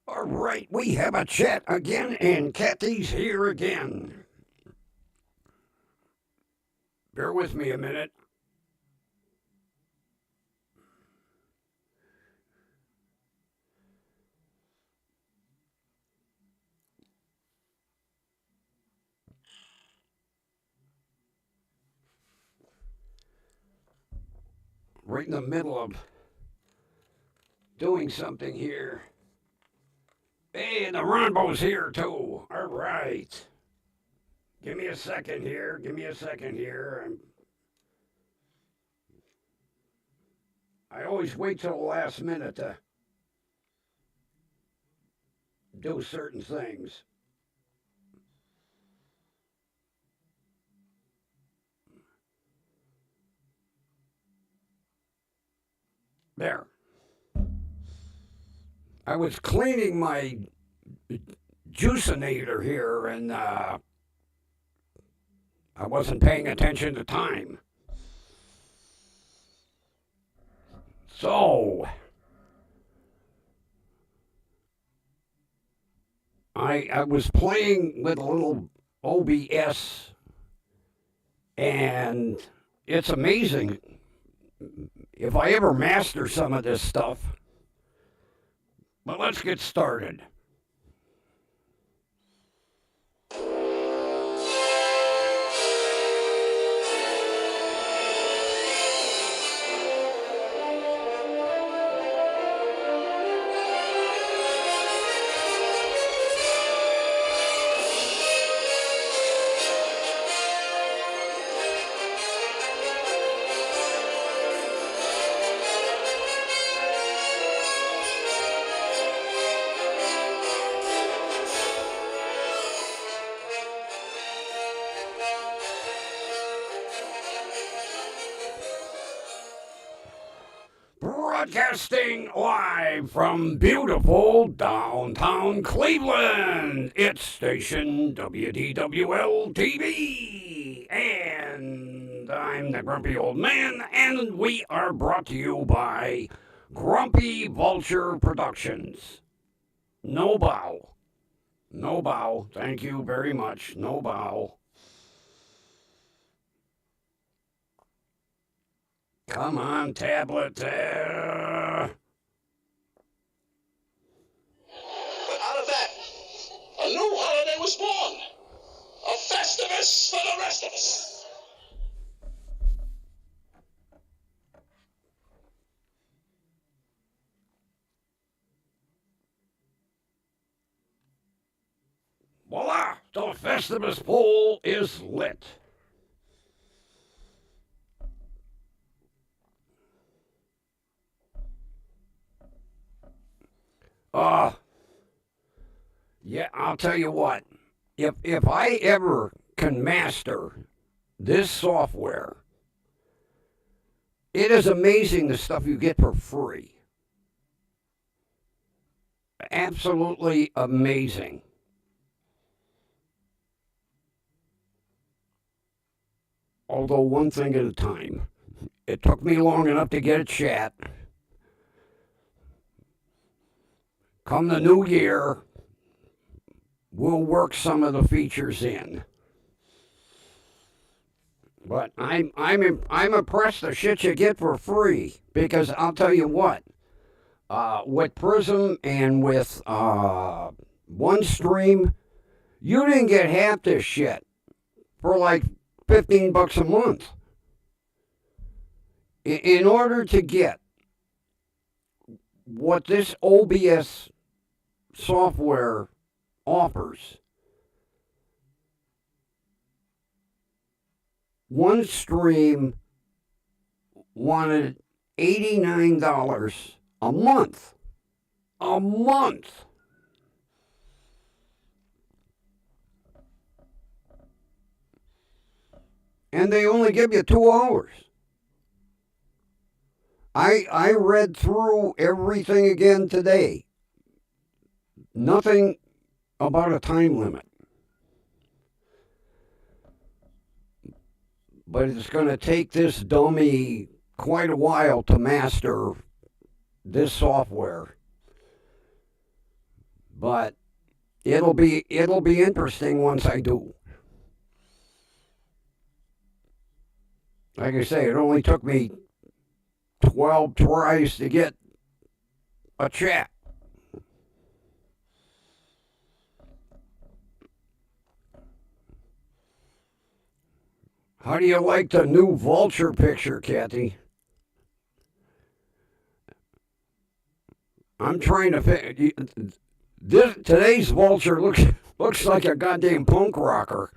All right, we have a chat again, and Kathy's here again. Bear with me a minute. Right in the middle of doing something here. Hey, and the Ronbo's here too. All right. Give me a second here. I always wait till the last minute to do certain things. There. I was cleaning my juicinator here, and I wasn't paying attention to time. So, I was playing with a little OBS, and it's amazing. If I ever master some of this stuff, but let's get started. Broadcasting live from beautiful downtown Cleveland. It's station WDWL TV. And I'm the Grumpy Old Man, and we are brought to you by Grumpy Vulture Productions. No bow. No bow. Thank you very much. No bow. Come on, tablet. But out of that, a new holiday was born. A Festivus for the rest of us. Voila! The Festivus pole is lit. Yeah, I'll tell you what. If I ever can master this software, it is amazing the stuff you get for free. Absolutely amazing. Although one thing at a time. It took me long enough to get a chat. Come the new year, we'll work some of the features in. But I'm impressed the shit you get for free, because I'll tell you what, with Prism and with OneStream, you didn't get half this shit for like $15 a month. In order to get what this OBS software offers, OneStream wanted $89 a month. A month. And they only give you 2 hours. I read through everything again today. Nothing about a time limit. But it's going to take this dummy quite a while to master this software. But it'll be interesting once I do. Like I say, it only took me 12 tries to get a chat. How do you like the new vulture picture, Kathy? I'm trying to today's vulture looks like a goddamn punk rocker.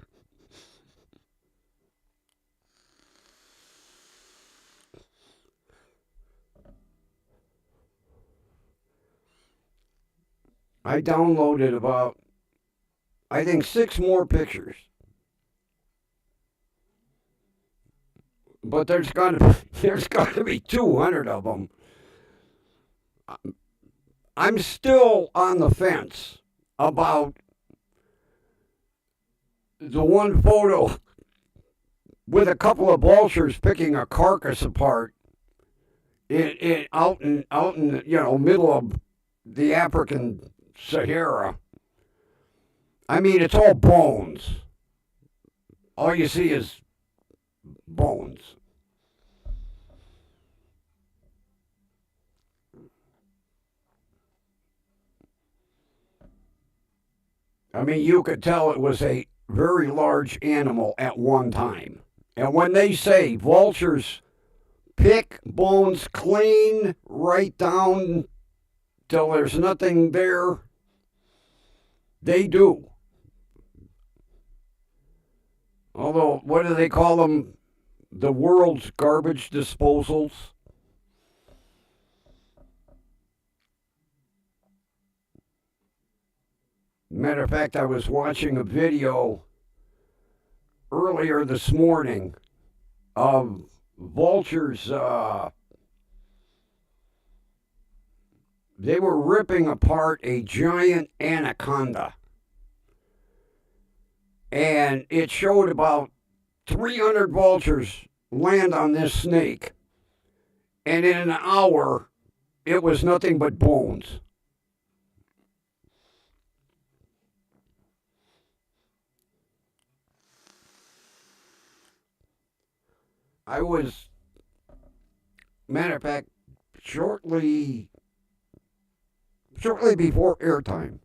I downloaded about, I think, 6 more pictures. But there's got to be 200 of them. I'm still on the fence about the one photo with a couple of vultures picking a carcass apart out in middle of the African Sahara. I mean, it's all bones. All you see is bones. I mean, you could tell it was a very large animal at one time. And when they say vultures pick bones clean right down till there's nothing there, they do. Although, what do they call them? The world's garbage disposals. Matter of fact, I was watching a video earlier this morning of vultures. They were ripping apart a giant anaconda. And it showed about 300 vultures land on this snake. And in an hour, it was nothing but bones. I was, matter of fact, shortly before airtime,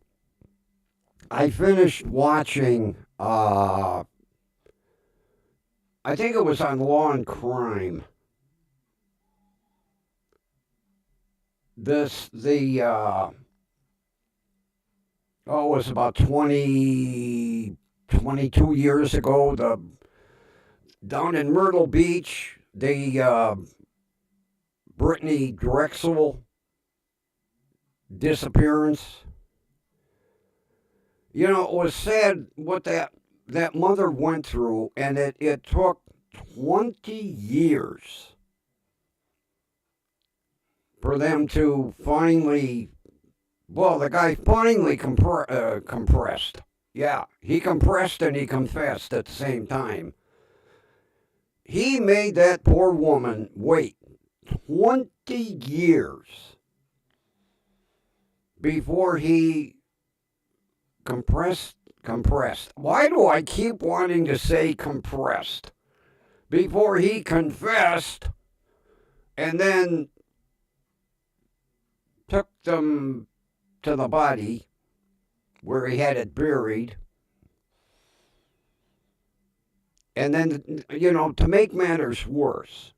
I finished watching. I think it was on Law and Crime. This the it was about 22 years ago. The down in Myrtle Beach, the Brittany Drexel disappearance. It was sad what that mother went through, and it took 20 years for them to finally. Well, the guy finally compressed. Yeah, he compressed and he confessed at the same time. He made that poor woman wait 20 years before he compressed. Why do I keep wanting to say compressed? Before he confessed and then took them to the body where he had it buried. And then, to make matters worse,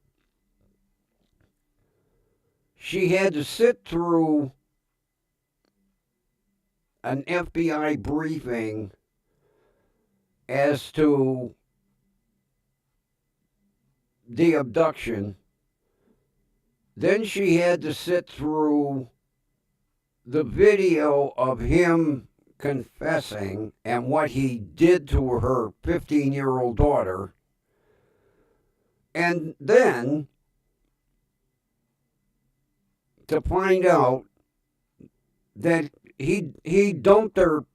she had to sit through an FBI briefing as to the abduction. Then she had to sit through the video of him confessing and what he did to her 15-year-old daughter. And then to find out that he dumped her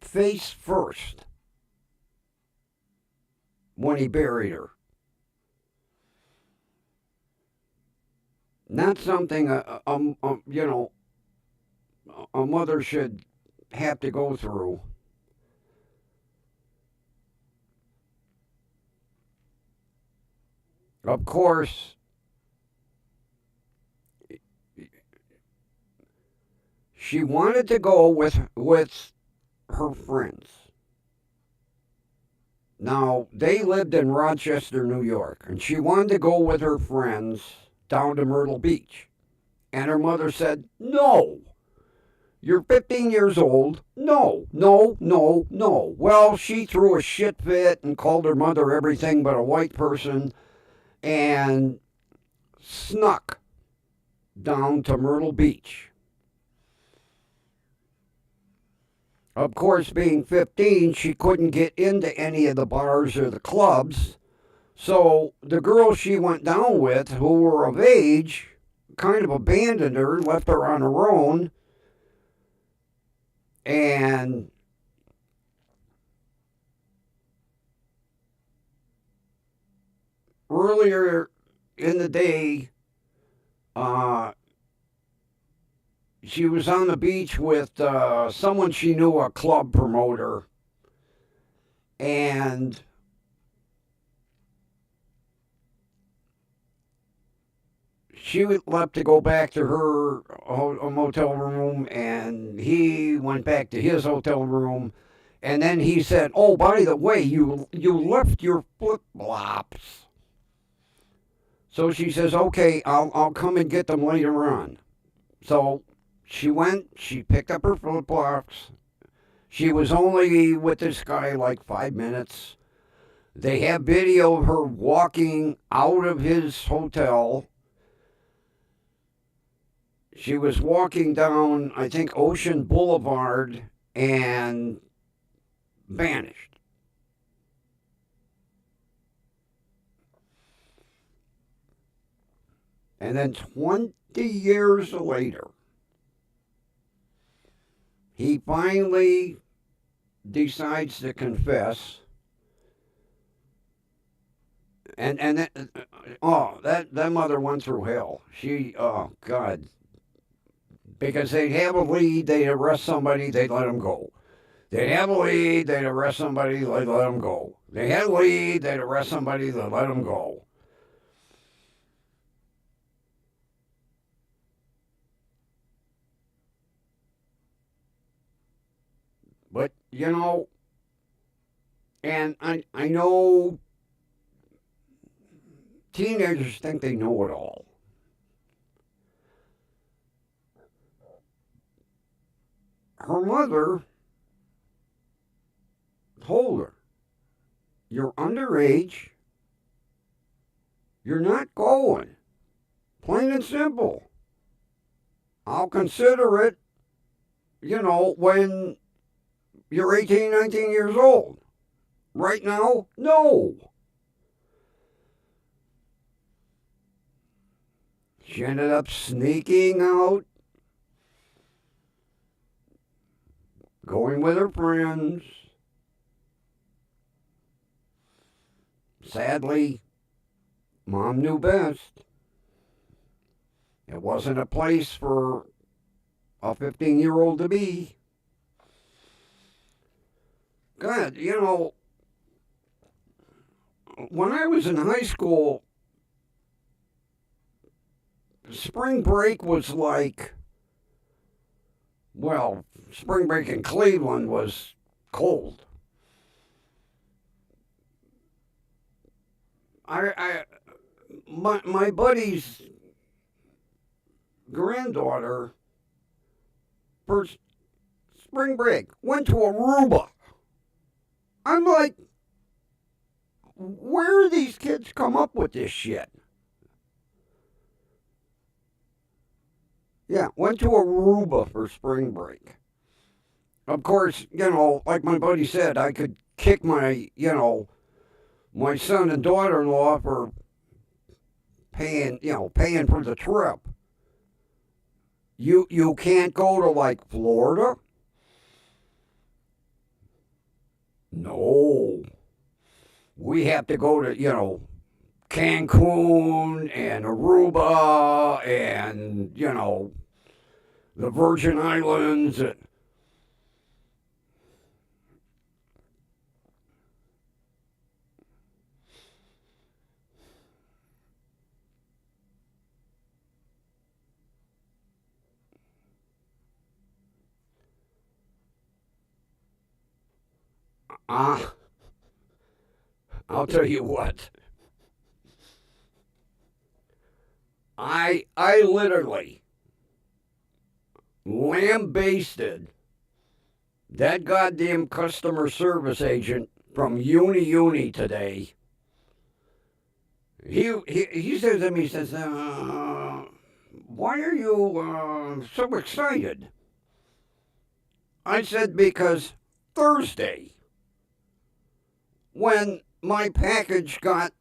face first when he buried her. Not something a mother should have to go through. Of course, she wanted to go with her friends. Now, they lived in Rochester, New York, and she wanted to go with her friends down to Myrtle Beach. And her mother said, "No, you're 15 years old. No, no, no, no." Well, she threw a shit fit and called her mother everything but a white person and snuck down to Myrtle Beach. Of course, being 15, she couldn't get into any of the bars or the clubs. So the girls she went down with, who were of age, kind of abandoned her, left her on her own. And earlier in the day, she was on the beach with someone she knew, a club promoter, and she left to go back to her motel room, and he went back to his hotel room, and then he said, "Oh, by the way, you left your flip flops." So she says, "Okay, I'll come and get them later on." So she went, she picked up her flip flops. She was only with this guy like 5 minutes. They have video of her walking out of his hotel. She was walking down, I think, Ocean Boulevard and vanished. And then 20 years later, he finally decides to confess. And that mother went through hell. Oh God. Because they'd have a lead, they'd arrest somebody, they'd let them go. They'd have a lead, they'd arrest somebody, they'd let them go. They had a lead, they'd arrest somebody, they'd let them go. But, and I know teenagers think they know it all. Her mother told her, "You're underage. You're not going. Plain and simple. I'll consider it, when you're 18, 19 years old. Right now, no." She ended up sneaking out, going with her friends. Sadly, Mom knew best. It wasn't a place for a 15-year-old to be. God, when I was in high school, spring break was like, well, spring break in Cleveland was cold. My buddy's granddaughter, for spring break, went to Aruba. I'm like, where do these kids come up with this shit? Yeah, went to Aruba for spring break. Of course, like my buddy said, I could kick my son and daughter-in-law for paying for the trip. You can't go to like Florida? No. We have to go to, Cancun and Aruba and, the Virgin Islands. I'll tell you what. I literally lambasted that goddamn customer service agent from Uni today. He says to me, he says, why are you so excited? I said, because Thursday, when my package got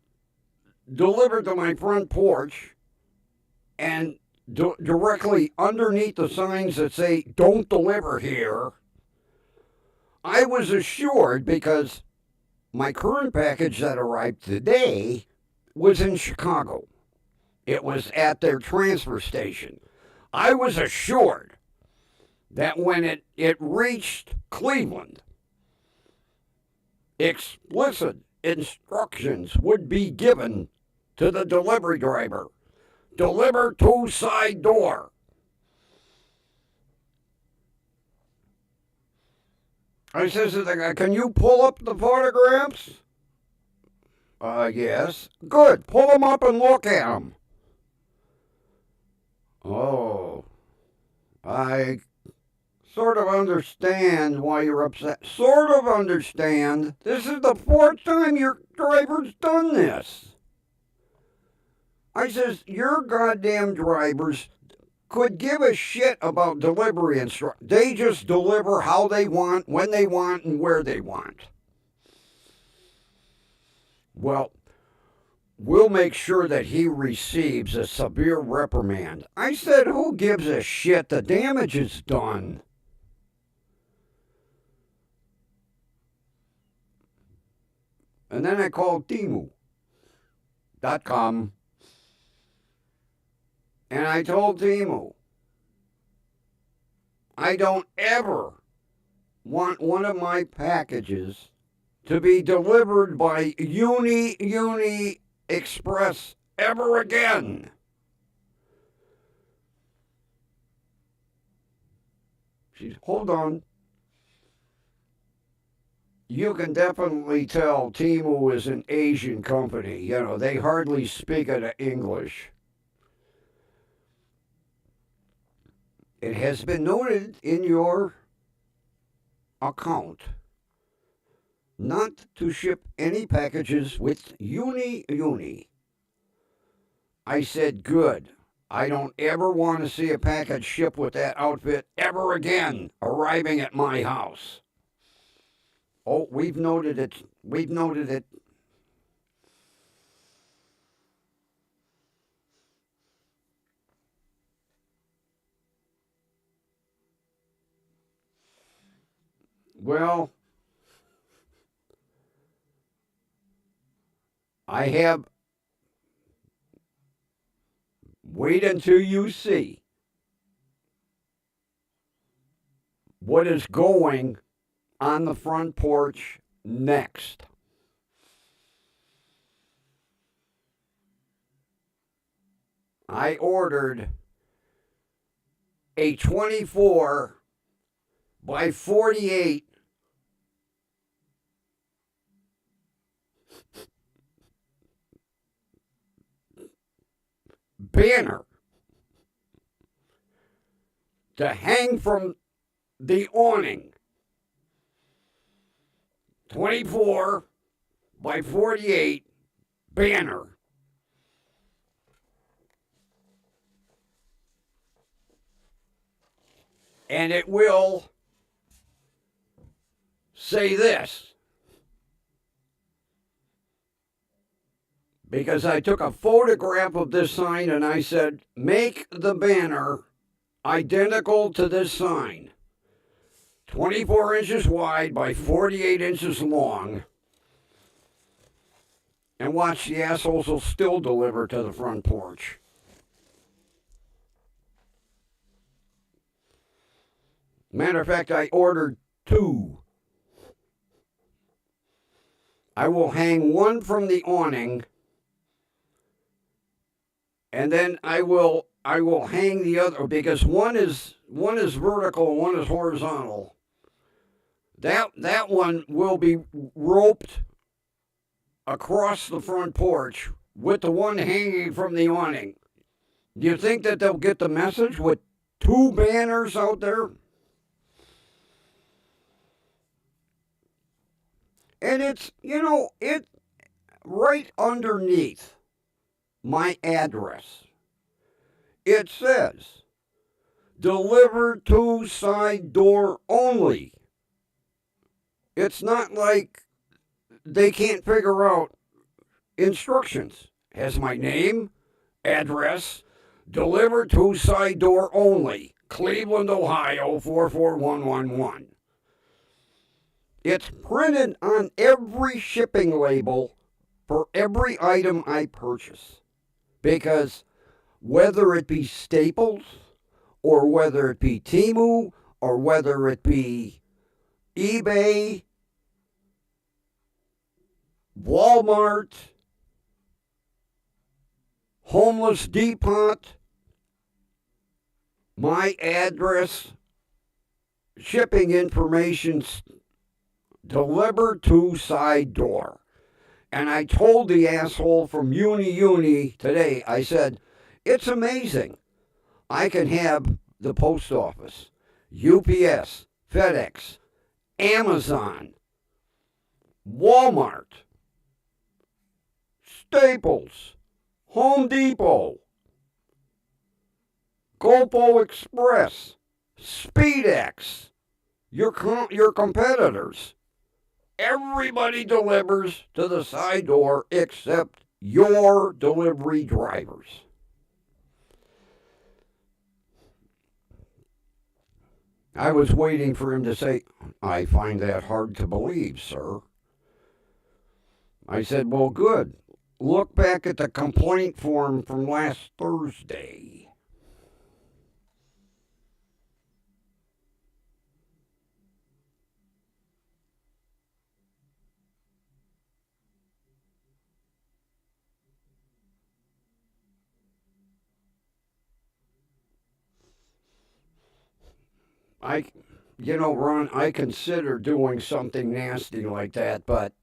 delivered to my front porch and directly underneath the signs that say, don't deliver here, I was assured, because my current package that arrived today was in Chicago. It was at their transfer station. I was assured that when it reached Cleveland, explicit instructions would be given to the delivery driver. Deliver to side door. I says to the guy, can you pull up the photographs? Yes. Good. Pull them up and look at them. Oh, I sort of understand why you're upset. Sort of understand. This is the fourth time your driver's done this. I says, your goddamn drivers could give a shit about delivery instructions. They just deliver how they want, when they want, and where they want. Well, we'll make sure that he receives a severe reprimand. I said, who gives a shit? The damage is done. And then I called Temu.com. And I told Temu, I don't ever want one of my packages to be delivered by Uni Express ever again. She's, hold on. You can definitely tell Temu is an Asian company. You know, they hardly speak English. It has been noted in your account not to ship any packages with Uni. I said, good. I don't ever want to see a package shipped with that outfit ever again arriving at my house. Oh, we've noted it. We've noted it. Well, I have. Wait until you see what is going on the front porch next. I ordered a 24 by 48 banner to hang from the awning. 24 by 48 banner. And it will say this. Because I took a photograph of this sign and I said, make the banner identical to this sign. 24 inches wide by 48 inches long. And watch, the assholes will still deliver to the front porch. Matter of fact, I ordered 2. I will hang one from the awning, and then I will hang the other, because one is vertical and one is horizontal. That one will be roped across the front porch with the one hanging from the awning. Do you think that they'll get the message with two banners out there? And it's, it right underneath my address. It says, delivered to side door only. It's not like they can't figure out instructions. It has my name, address, delivered to side door only, Cleveland, Ohio 44111. It's printed on every shipping label for every item I purchase. Because whether it be Staples, or whether it be Temu, or whether it be eBay, Walmart, Homeless Depot, my address, shipping information's delivered to side door. And I told the asshole from Uni today, I said, it's amazing. I can have the post office, UPS, FedEx, Amazon, Walmart, Staples, Home Depot, Gopo Express, SpeedX, your competitors. Everybody delivers to the side door except your delivery drivers. I was waiting for him to say, I find that hard to believe, sir. I said, well, good. Look back at the complaint form from last Thursday. Ron, I consider doing something nasty like that, but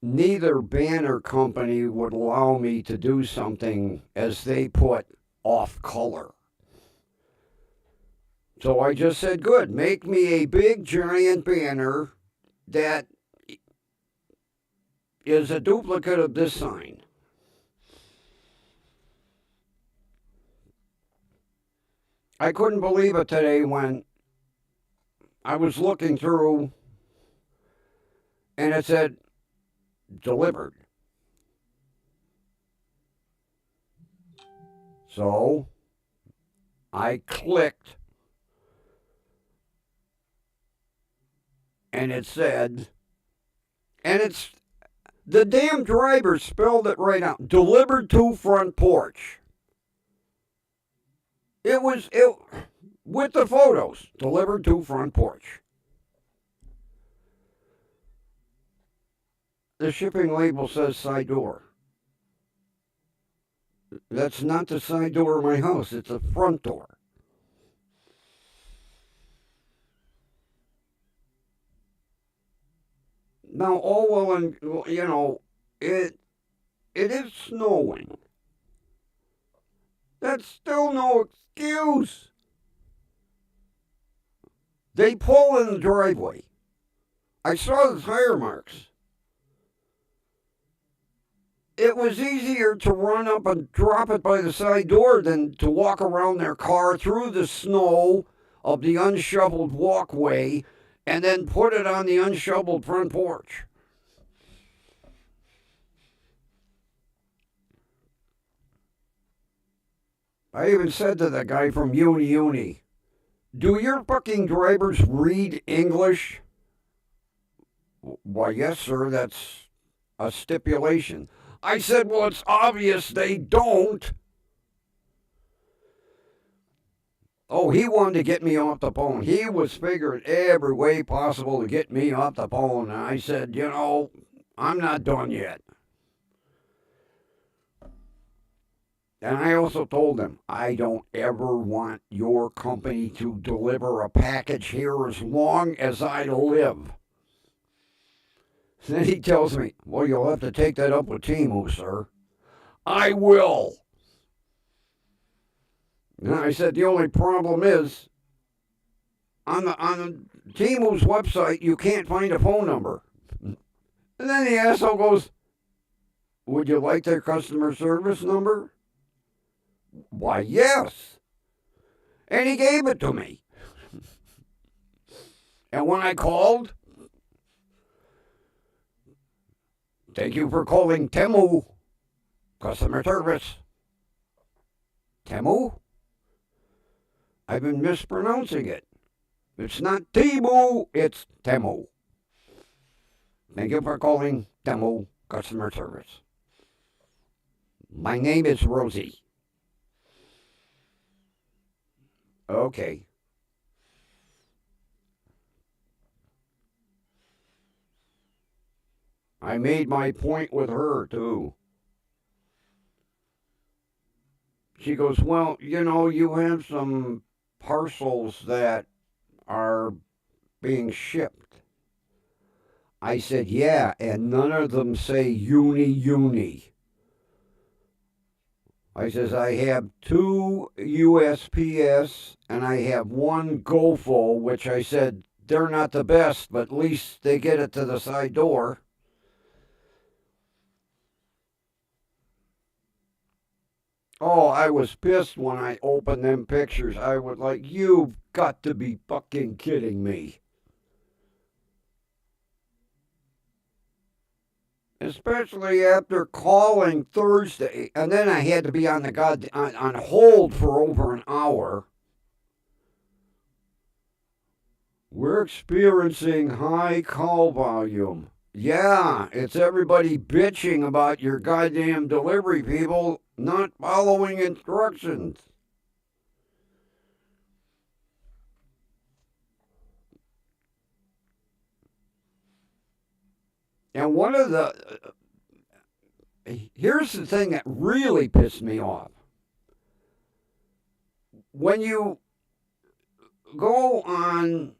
neither banner company would allow me to do something, as they put, off color. So I just said, good, make me a big giant banner that is a duplicate of this sign. I couldn't believe it today when I was looking through and it said delivered. So I clicked and it said, and it's, the damn driver spelled it right out, delivered to front porch. It with the photos, delivered to front porch. The shipping label says side door. That's not the side door of my house, it's the front door. Now, and it is snowing. That's still no excuse. They pull in the driveway. I saw the tire marks. It was easier to run up and drop it by the side door than to walk around their car through the snow of the unshoveled walkway and then put it on the unshoveled front porch. I even said to the guy from Uni, do your fucking drivers read English? Why, yes, sir, that's a stipulation. I said, well, it's obvious they don't. Oh, he wanted to get me off the phone. He was figuring every way possible to get me off the phone. And I said, I'm not done yet. And I also told him, I don't ever want your company to deliver a package here as long as I live. Then he tells me, well, you'll have to take that up with Timu, sir. I will. And I said, the only problem is, on the Timu's website, you can't find a phone number. And then the asshole goes, would you like their customer service number? Why, yes. And he gave it to me. And when I called, thank you for calling Temu customer service. Temu? I've been mispronouncing it. It's not Timu, it's Temu. Thank you for calling Temu customer service. My name is Rosie. Okay. I made my point with her, too. She goes, well, you have some parcels that are being shipped. I said, yeah, and none of them say uni. I says, I have 2 USPS and I have 1 GoFo, which I said, they're not the best, but at least they get it to the side door. Oh, I was pissed when I opened them pictures. I was like, you've got to be fucking kidding me. Especially after calling Thursday, and then I had to be on hold for over an hour. We're experiencing high call volume. Yeah, it's everybody bitching about your goddamn delivery people not following instructions. And here's the thing that really pissed me off. When you go on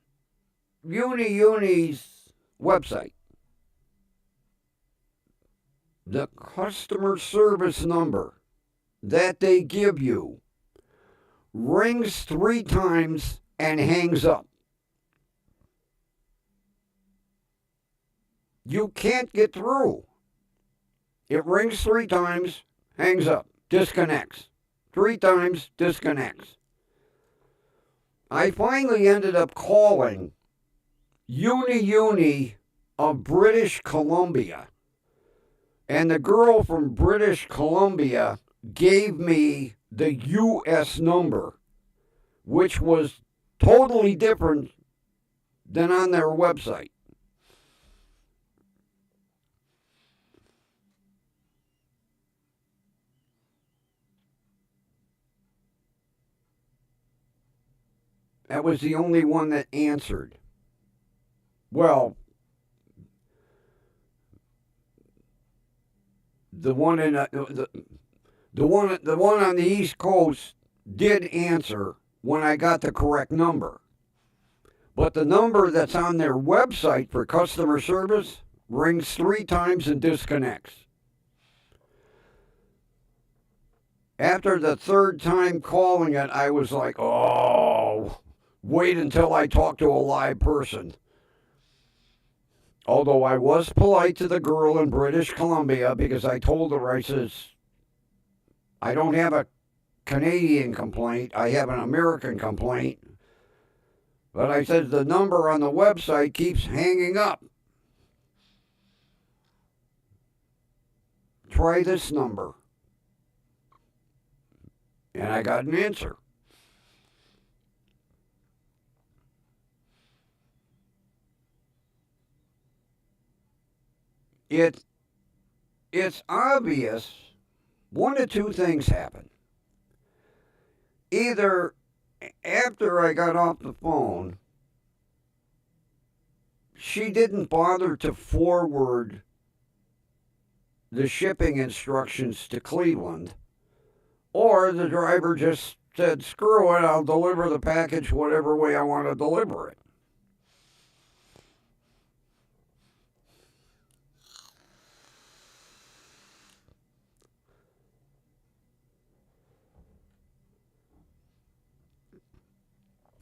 Uni's website, the customer service number that they give you rings 3 times and hangs up. You can't get through. It rings 3 times, hangs up, disconnects. 3 times, disconnects. I finally ended up calling Uni of British Columbia. And the girl from British Columbia gave me the US number, which was totally different than on their website. That was the only one that answered. Well, the one on the East Coast did answer when I got the correct number. But the number that's on their website for customer service rings 3 times and disconnects. After the 3rd time calling it, I was like, oh, wait until I talk to a live person. Although I was polite to the girl in British Columbia because I told her, I says, I don't have a Canadian complaint, I have an American complaint. But I said, the number on the website keeps hanging up. Try this number. And I got an answer. It's obvious 1 of 2 things happen. Either after I got off the phone, she didn't bother to forward the shipping instructions to Cleveland, Or the driver just said, screw it, I'll deliver the package whatever way I want to deliver it.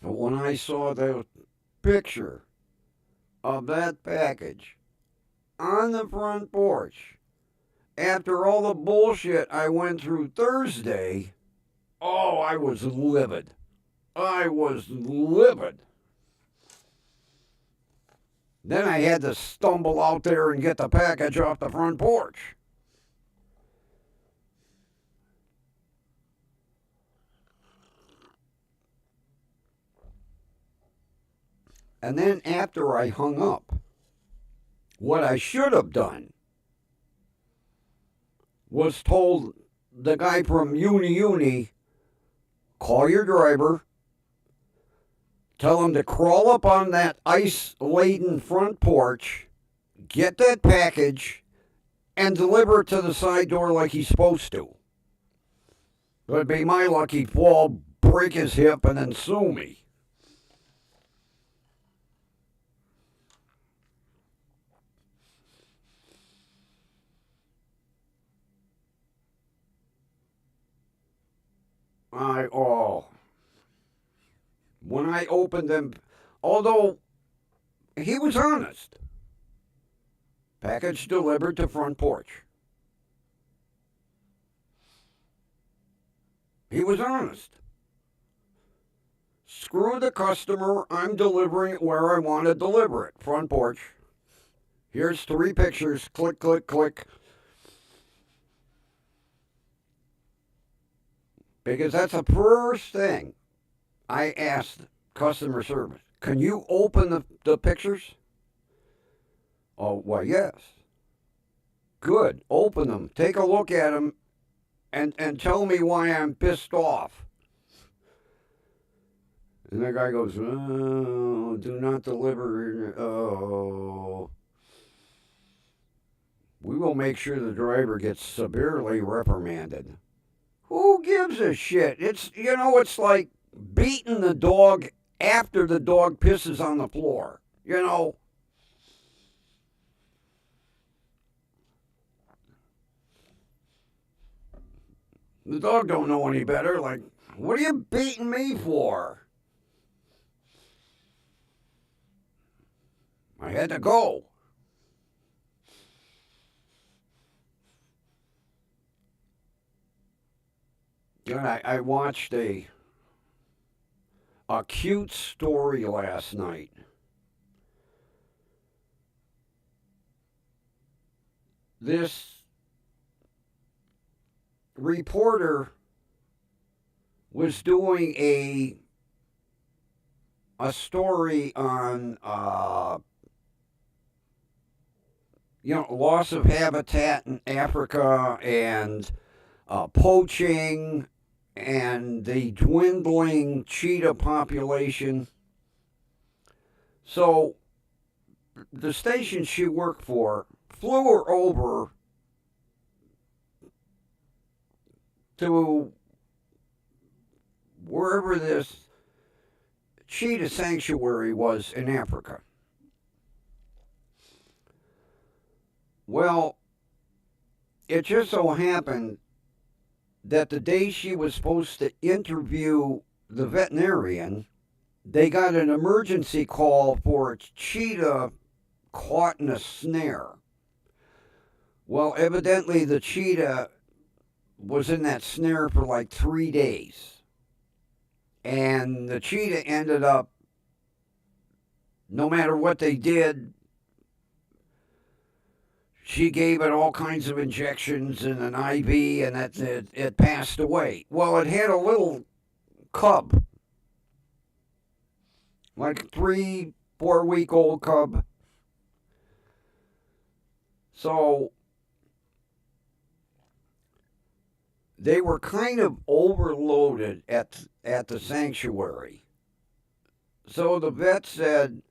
But when I saw the picture of that package on the front porch, after all the bullshit I went through Thursday, oh, I was livid. I was livid. Then I had to stumble out there and get the package off the front porch. And then after I hung up, what I should have done was told the guy from Uni, call your driver, tell him to crawl up on that ice-laden front porch, get that package, and deliver it to the side door like he's supposed to. It would be my luck he'd fall, break his hip, and then sue me. When I opened them, although he was honest, package delivered to front porch. He was honest. Screw the customer, I'm delivering it where I want to deliver it, front porch. Here's 3 pictures, click, click, click. Because that's the first thing I asked customer service. Can you open the pictures? Oh, well, yes. Good. Open them. Take a look at them and tell me why I'm pissed off. And the guy goes, oh, do not deliver. Oh. We will make sure the driver gets severely reprimanded. Who gives a shit? It's like beating the dog after the dog pisses on the floor. The dog don't know any better. Like, what are you beating me for? I had to go. I watched a cute story last night. This reporter was doing a story on loss of habitat in Africa and poaching and the dwindling cheetah population. So the station she worked for flew her over to wherever this cheetah sanctuary was in Africa. Well, it just so happened that the day she was supposed to interview the veterinarian, they got an emergency call for a cheetah caught in a snare. Well, evidently the cheetah was in that snare for like 3 days. And the cheetah ended up, no matter what they did, she gave it all kinds of injections and an IV, and it passed away. Well, it had a little cub, like 3-4 week old cub. So they were kind of overloaded at the sanctuary. So the vet said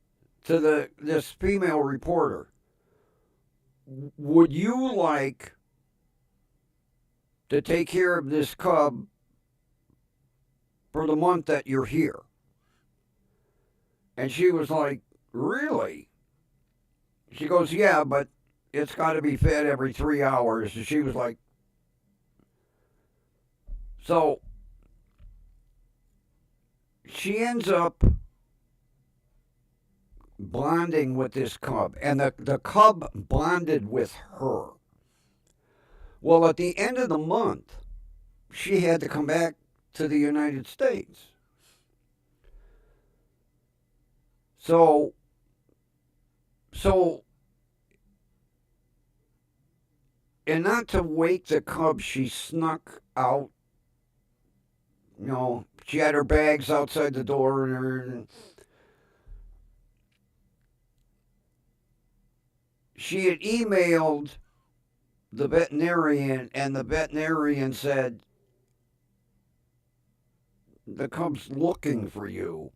to this female reporter, would you like to take care of this cub for the month that you're here. And she was like, really? She goes, yeah, but it's got to be fed every 3 hours. And she was like, so she ends up bonding with this cub, and the cub bonded with her. Well, at the end of the month, she had to come back to the United States. So, and not to wake the cub, she snuck out. You know, she had her bags outside the door, and she had emailed the veterinarian, and the veterinarian said, the cub's looking for you.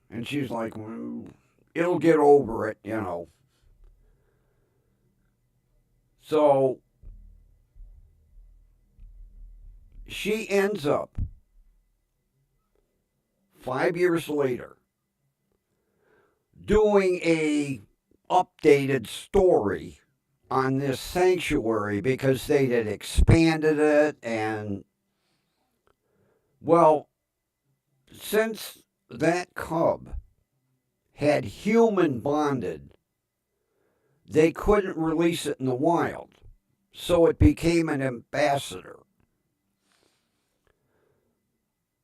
And she's like, well, it'll get over it, you know. So she ends up 5 years later doing a updated story on this sanctuary because they had expanded it. And well, since that cub had human bonded, they couldn't release it in the wild, so it became an ambassador.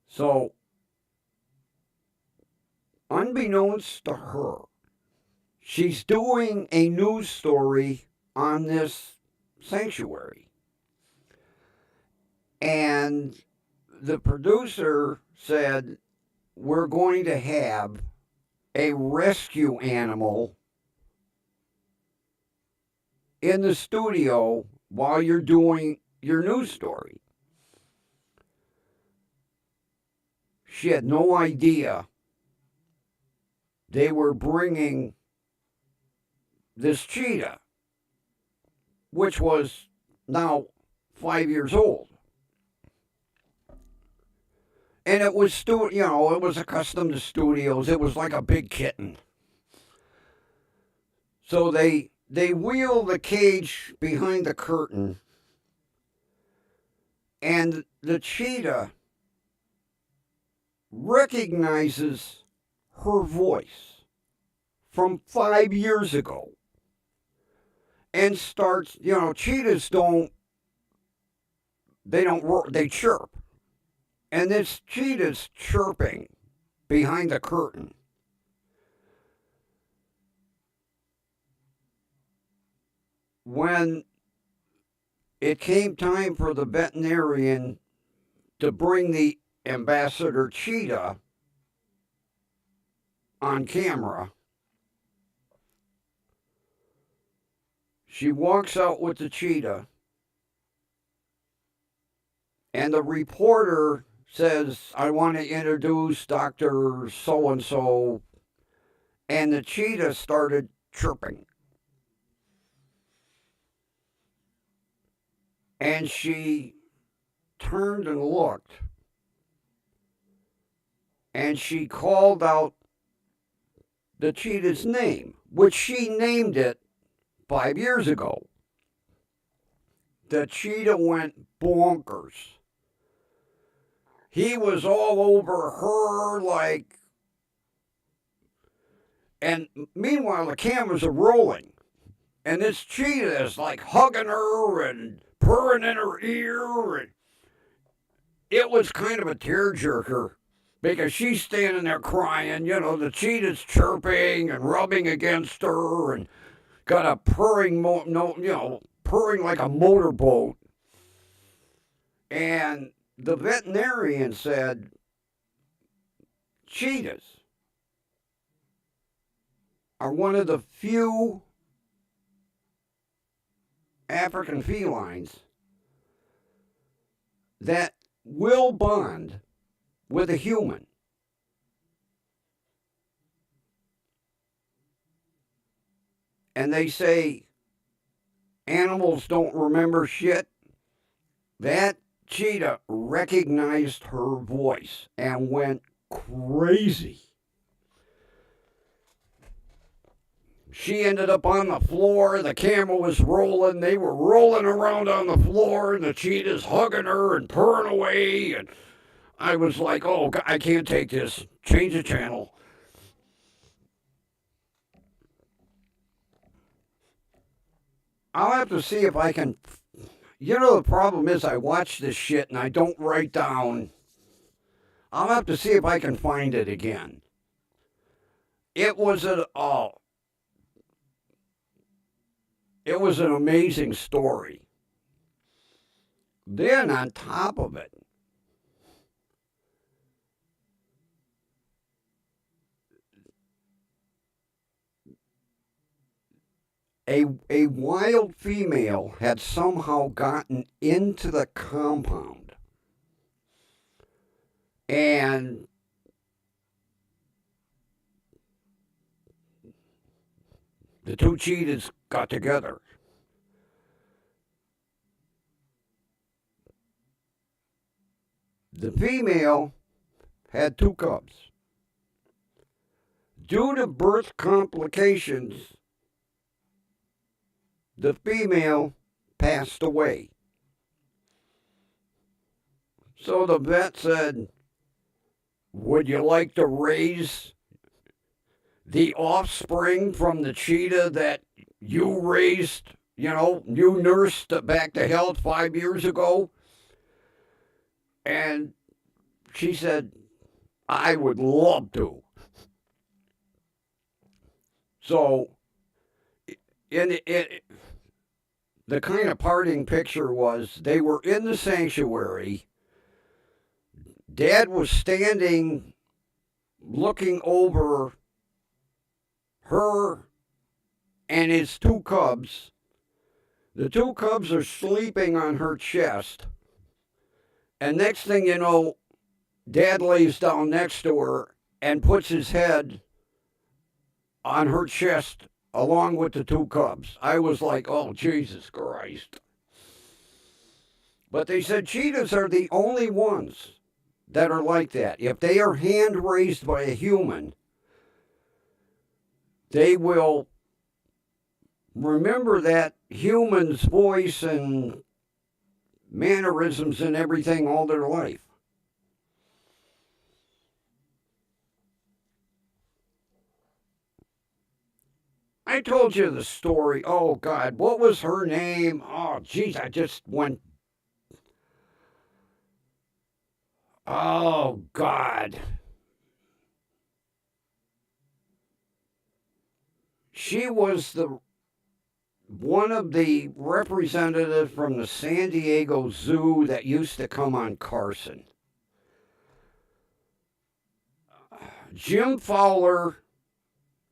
So unbeknownst to her, she's doing a news story on this sanctuary. And the producer said, we're going to have a rescue animal in the studio while you're doing your news story. She had no idea they were bringing this cheetah, which was now 5 years old. And it was, it was accustomed to studios. It was like a big kitten. So they wheel the cage behind the curtain, and the cheetah recognizes her voice from 5 years ago and starts, cheetahs they don't roar, they chirp. And this cheetah's chirping behind the curtain. When it came time for the veterinarian to bring the ambassador cheetah on camera, she walks out with the cheetah, and the reporter says, I want to introduce Dr. So-and-so, and the cheetah started chirping. And she turned and looked, and she called out the cheetah's name, which she named it 5 years ago. The cheetah went bonkers. He was all over her like, and meanwhile the cameras are rolling, and this cheetah is like hugging her and purring in her ear, and it was kind of a tearjerker because she's standing there crying. The cheetah's chirping and rubbing against her and got a purring, purring like a motorboat. And the veterinarian said, cheetahs are one of the few African felines that will bond with a human. And they say animals don't remember shit. that cheetah recognized her voice and went crazy. She ended up on the floor. The camera was rolling. They were rolling around on the floor, and the cheetah's hugging her and purring away. And I was like, oh, God, I can't take this. Change the channel. I'll have to see if I can. You know, the problem is I watch this shit and I don't write down. I'll have to see if I can find it again. It was it was an amazing story. Then on top of it, a wild female had somehow gotten into the compound, and the two cheetahs got together. The female had two cubs. Due to birth complications, the female passed away. So the vet said, would you like to raise the offspring from the cheetah that you raised, you nursed back to health 5 years ago? And she said, I would love to. So, the kind of parting picture was they were in the sanctuary. Dad was standing looking over her and his two cubs. The two cubs are sleeping on her chest. And next thing you know, Dad lays down next to her and puts his head on her chest along with the two cubs. I was like, oh, Jesus Christ. But they said cheetahs are the only ones that are like that. If they are hand raised by a human, they will remember that human's voice and mannerisms and everything all their life. I told you the story. Oh, God, what was her name? Oh, geez, I just went. Oh, God. She was one of the representatives from the San Diego Zoo that used to come on Carson. Jim Fowler,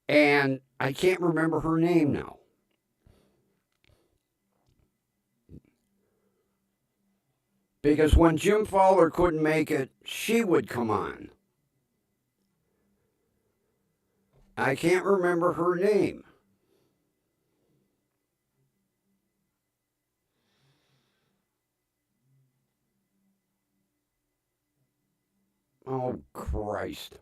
and I can't remember her name now. Because when Jim Fowler couldn't make it, she would come on. I can't remember her name. Oh, Christ.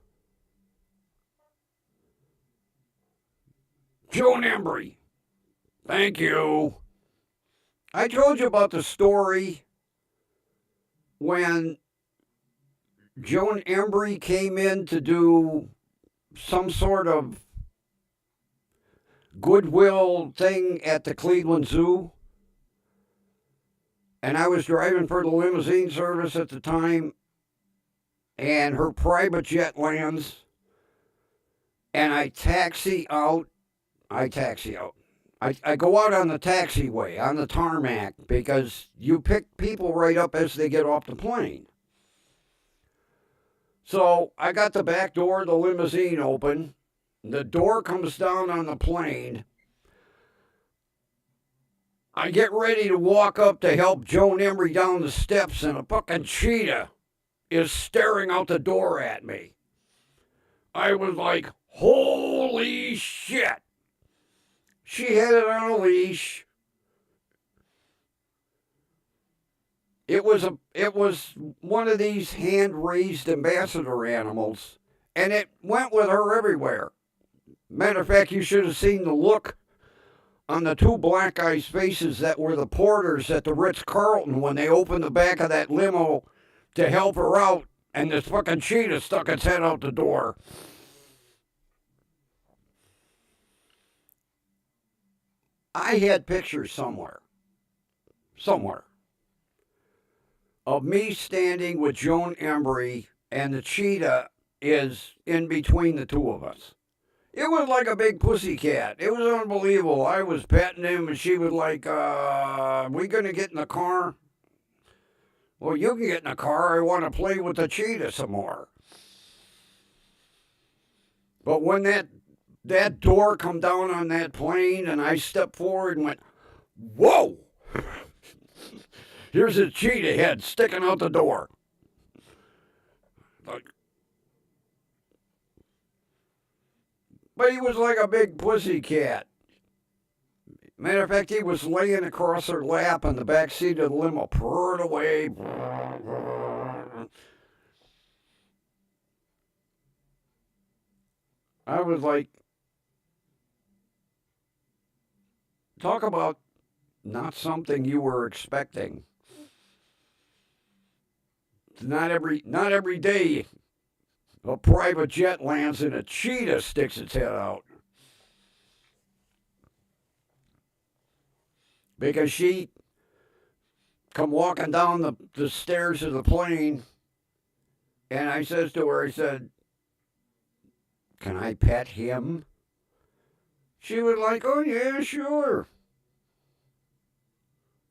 Joan Embry. Thank you. I told you about the story when Joan Embry came in to do some sort of goodwill thing at the Cleveland Zoo. And I was driving for the limousine service at the time, and her private jet lands, and I taxi out. I go out on the taxiway, on the tarmac, because you pick people right up as they get off the plane. So I got the back door of the limousine open. The door comes down on the plane. I get ready to walk up to help Joan Embry down the steps, and a fucking cheetah is staring out the door at me. I was like, holy shit. She had it on a leash. it was one of these hand-raised ambassador animals, and it went with her everywhere. Matter of fact, you should have seen the look on the two black guys' faces that were the porters at the Ritz-Carlton when they opened the back of that limo to help her out, and this fucking cheetah stuck its head out the door. I had pictures somewhere, of me standing with Joan Embry, and the cheetah is in between the two of us. It was like a big pussy cat. It was unbelievable. I was petting him, and she was like, we going to get in the car? Well, you can get in the car. I want to play with the cheetah some more. But when that door come down on that plane, and I stepped forward and went, whoa! Here's a cheetah head sticking out the door. But he was like a big pussy cat. Matter of fact, he was laying across her lap in the back seat of the limo, purred away. I was like, talk about not something you were expecting. Not every day a private jet lands and a cheetah sticks its head out. Because she come walking down the stairs of the plane, and I says to her, I said, can I pet him? She was like, oh yeah, sure.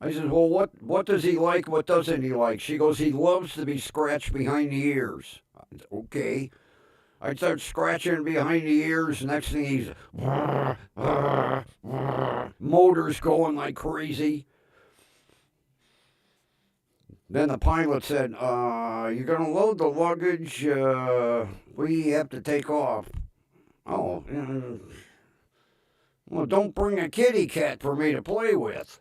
I said, well, what does he like? What doesn't he like? She goes, he loves to be scratched behind the ears. I said, okay. I start scratching behind the ears. Next thing he's motors going like crazy. Then the pilot said, you're going to load the luggage. We have to take off. Oh, well, don't bring a kitty cat for me to play with.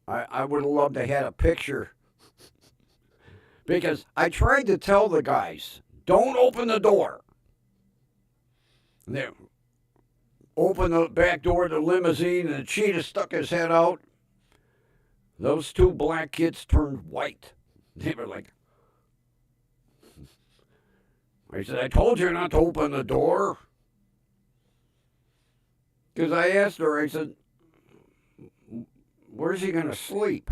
I would have loved to have had a picture. Because I tried to tell the guys, don't open the door. They opened the back door of the limousine, and the cheetah stuck his head out. Those two black kids turned white. They were like, I said, I told you not to open the door. Because I asked her, I said, where's he going to sleep?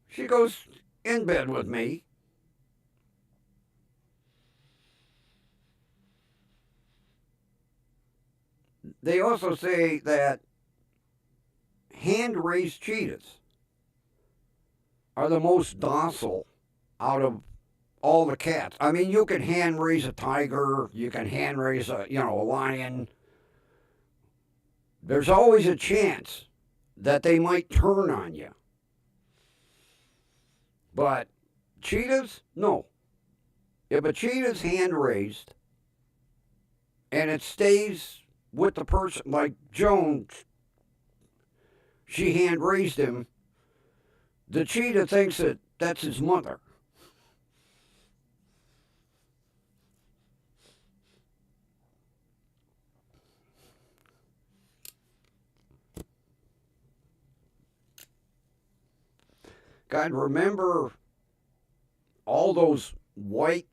She goes, in bed with me. They also say that hand-raised cheetahs are the most docile out of all the cats. I mean, you can hand-raise a tiger, you can hand-raise a lion. There's always a chance that they might turn on you. But cheetahs, no. If a cheetah's hand-raised and it stays with the person, like Joan, she hand-raised him, the cheetah thinks that that's his mother. God, remember all those white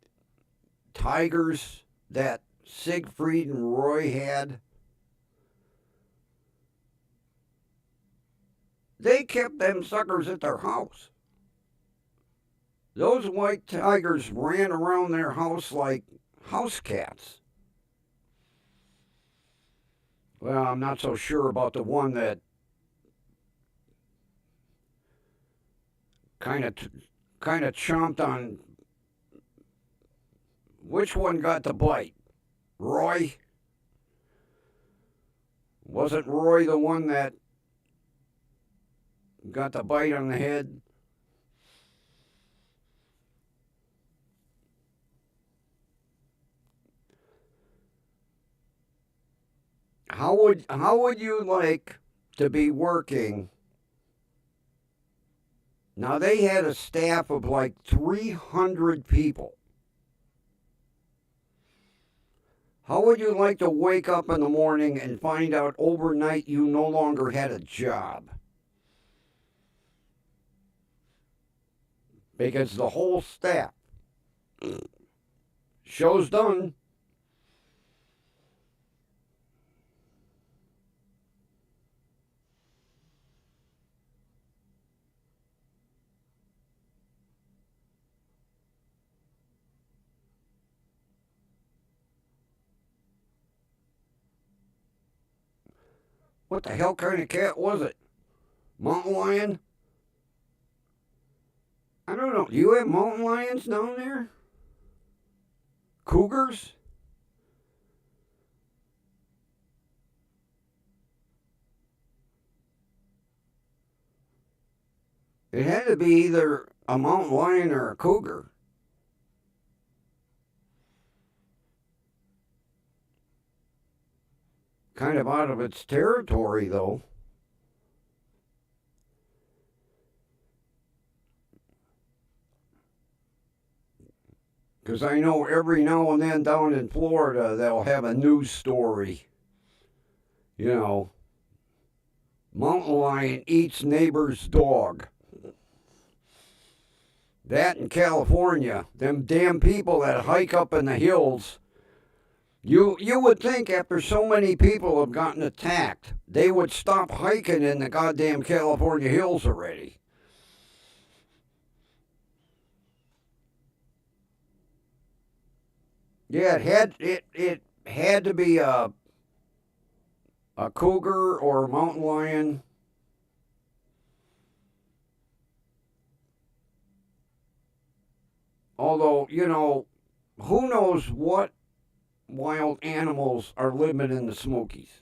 tigers that Siegfried and Roy had? They kept them suckers at their house. Those white tigers ran around their house like house cats. Well, I'm not so sure about the one that kind of chomped on. Which one got the bite? Roy? Wasn't Roy the one that got the bite on the head? how would you like to be working? Now they had a staff of like 300 people. How would you like to wake up in the morning and find out overnight you no longer had a job? Because the whole staff, show's done. What the hell kind of cat was it? Mountain lion? I don't know. Do you have mountain lions down there? Cougars? It had to be either a mountain lion or a cougar. Kind of out of its territory, though. Because I know every now and then down in Florida they'll have a news story. You know, mountain lion eats neighbor's dog. That in California, them damn people that hike up in the hills. You would think after so many people have gotten attacked, they would stop hiking in the goddamn California hills already. Yeah, it had to be a cougar or a mountain lion. Although, who knows what wild animals are living in the Smokies?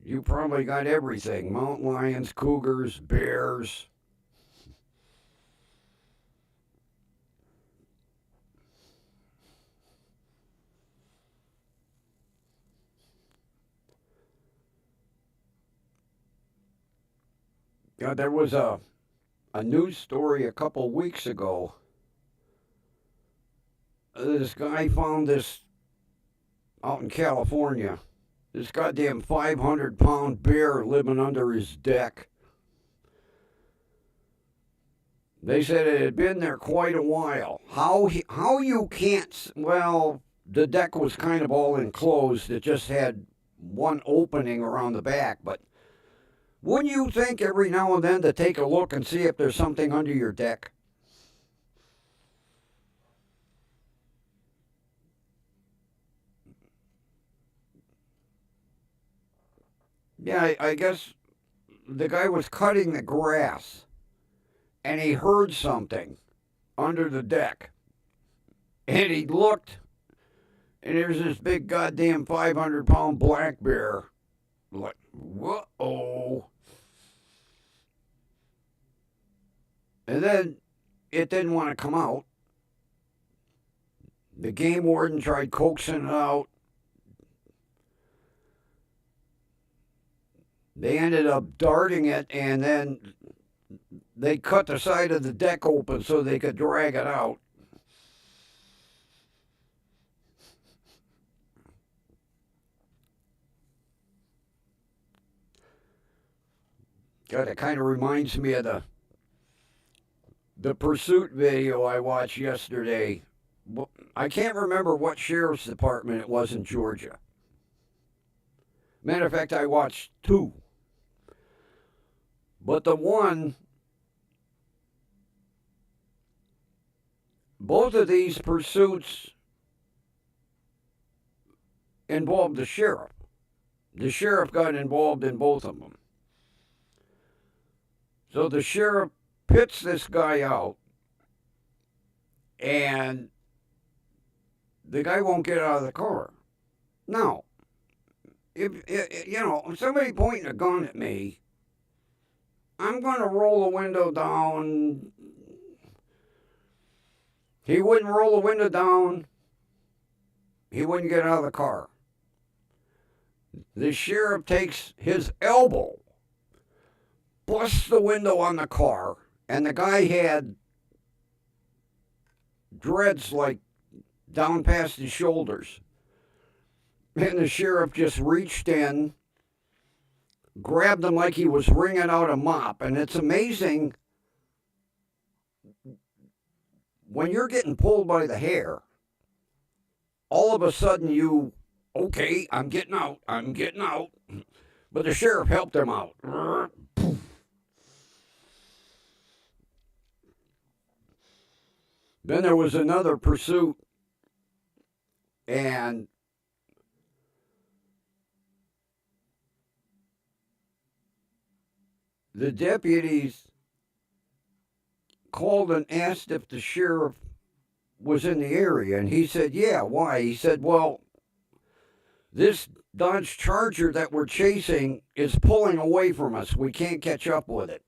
You probably got everything: mountain lions, cougars, bears. There was a news story a couple weeks ago. This guy found this out in California. This goddamn 500-pound bear living under his deck. They said it had been there quite a while. How you can't? Well, the deck was kind of all enclosed. It just had one opening around the back. But wouldn't you think every now and then to take a look and see if there's something under your deck? Yeah, I guess the guy was cutting the grass and he heard something under the deck. And he looked, and there's this big goddamn 500-pound black bear. Like, whoa. And then it didn't want to come out. The game warden tried coaxing it out. They ended up darting it, and then they cut the side of the deck open so they could drag it out. God, it kind of reminds me of the pursuit video I watched yesterday. I can't remember what sheriff's department it was in Georgia. Matter of fact, I watched two. But the one, both of these pursuits involved the sheriff. The sheriff got involved in both of them. So the sheriff pits this guy out, and the guy won't get out of the car. Now, if somebody pointing a gun at me, I'm going to roll the window down. He wouldn't roll the window down. He wouldn't get out of the car. The sheriff takes his elbow, busts the window on the car, and the guy had dreads like down past his shoulders. And the sheriff just reached in, grabbed him like he was wringing out a mop. And it's amazing when you're getting pulled by the hair, all of a sudden okay, I'm getting out. But the sheriff helped him out. Then there was another pursuit, and the deputies called and asked if the sheriff was in the area, and he said, yeah, why? He said, well, this Dodge Charger that we're chasing is pulling away from us. We can't catch up with it.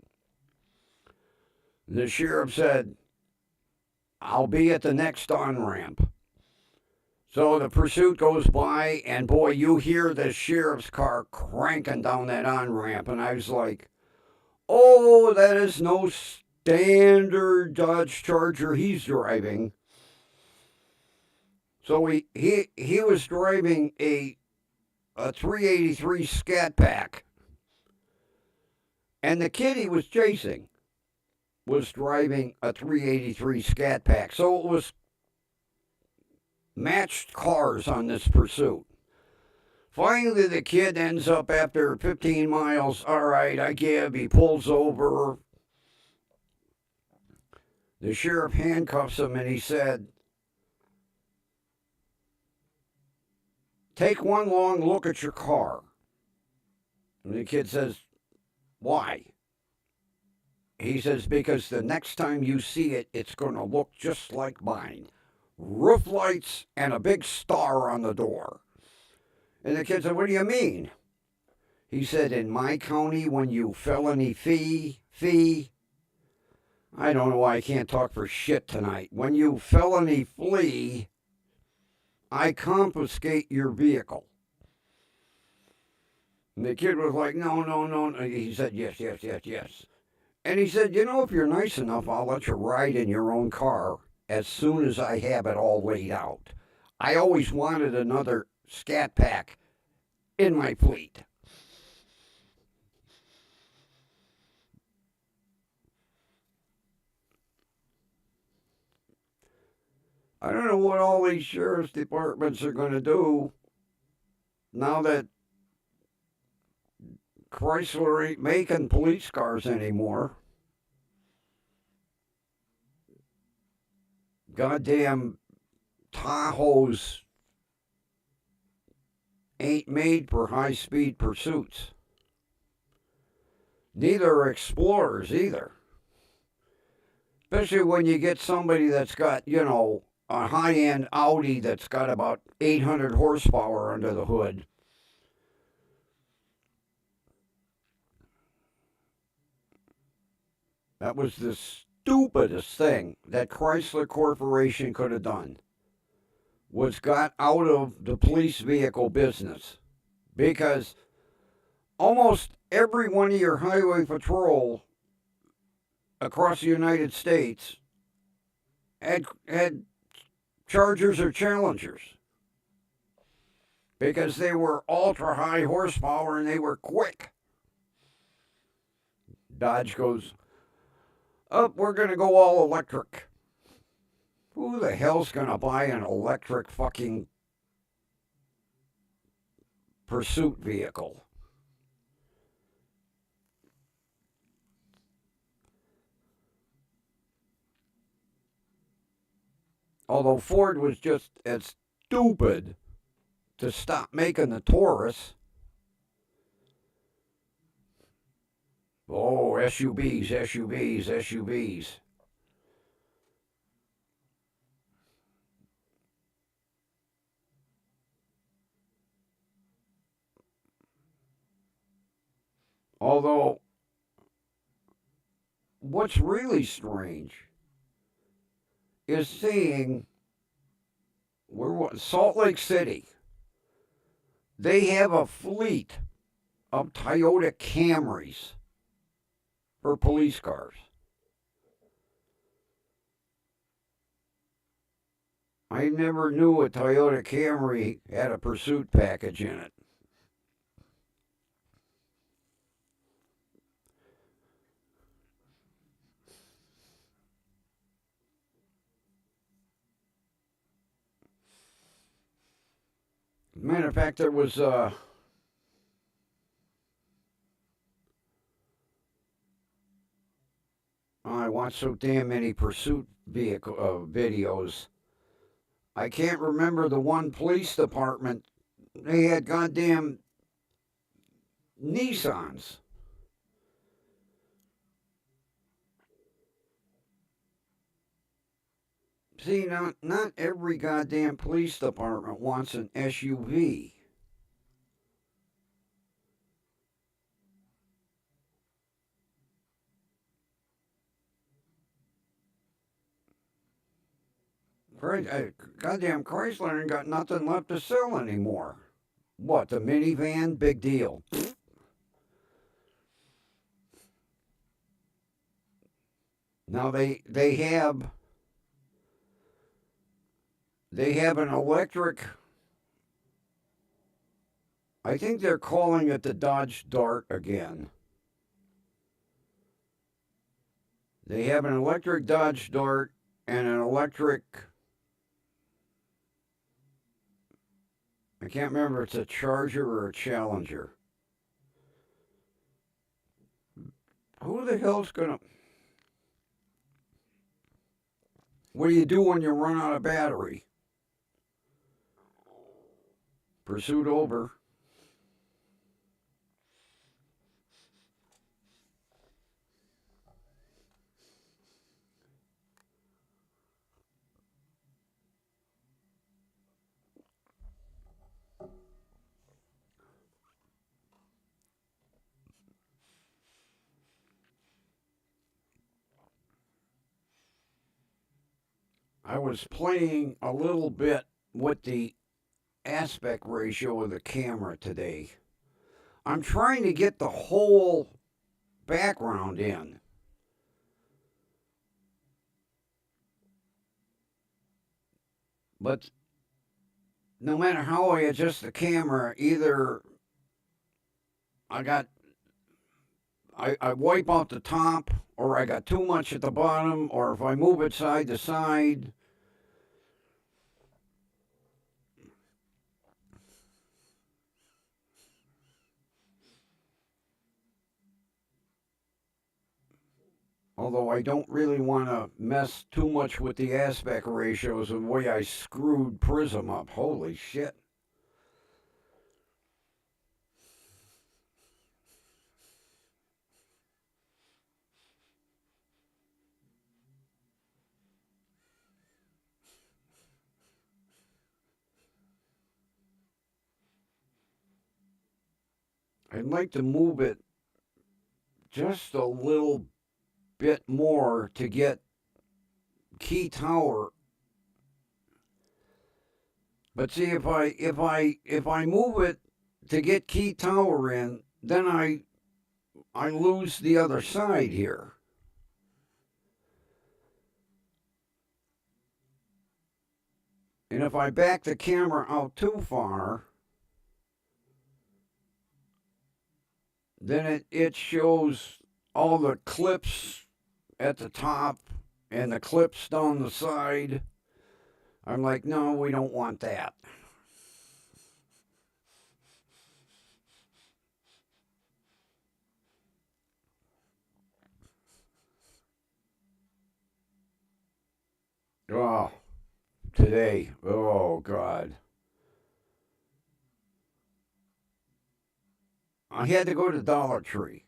The sheriff said, I'll be at the next on-ramp. So the pursuit goes by, and boy, you hear the sheriff's car cranking down that on-ramp, and I was like, oh, that is no standard Dodge Charger he's driving. So he was driving a 383 Scat Pack, and the kid he was chasing was driving a 383 Scat Pack. So it was matched cars on this pursuit. Finally, the kid ends up after 15 miles. All right, I give. He pulls over. The sheriff handcuffs him and he said, take one long look at your car. And the kid says, why? He says, because the next time you see it, it's going to look just like mine. Roof lights and a big star on the door. And the kid said, what do you mean? He said, in my county, when you felony fee, I don't know why I can't talk for shit tonight. When you felony flee, I confiscate your vehicle. And the kid was like, no. He said, yes. And he said, if you're nice enough, I'll let you ride in your own car as soon as I have it all laid out. I always wanted another Scat Pack in my fleet. I don't know what all these sheriff's departments are going to do now that Chrysler ain't making police cars anymore. Goddamn Tahoes ain't made for high-speed pursuits. Neither are Explorers either. Especially when you get somebody that's got, a high-end Audi that's got about 800 horsepower under the hood. That was the stupidest thing that Chrysler Corporation could have done, was got out of the police vehicle business. Because almost every one of your highway patrol across the United States had Chargers or Challengers. Because they were ultra high horsepower and they were quick. Dodge goes, we're going to go all electric. Who the hell's going to buy an electric fucking pursuit vehicle? Although Ford was just as stupid to stop making the Taurus. Oh, SUVs. Although what's really strange is seeing Salt Lake City. They have a fleet of Toyota Camrys for police cars. I never knew a Toyota Camry had a pursuit package in it. Matter of fact, there was I watched so damn many pursuit vehicle videos. I can't remember the one police department. They had goddamn Nissans. See, not every goddamn police department wants an SUV. Goddamn Chrysler ain't got nothing left to sell anymore. What, the minivan? Big deal. Now they have an electric. I think they're calling it the Dodge Dart again. They have an electric Dodge Dart and an electric. I can't remember if it's a Charger or a Challenger. Who the hell's gonna. What do you do when you run out of battery? Pursuit over. I was playing a little bit with the aspect ratio of the camera today. I'm trying to get the whole background in. But no matter how I adjust the camera, either I wipe out the top, or I got too much at the bottom, or if I move it side to side. Although I don't really want to mess too much with the aspect ratios of the way I screwed Prism up. Holy shit. I'd like to move it just a little bit more to get Key Tower. But see, if I move it to get Key Tower in, then I lose the other side here. And if I back the camera out too far, then it shows all the clips at the top and the clips down the side. I'm like, no, we don't want that. Oh, today. Oh, God. I had to go to Dollar Tree.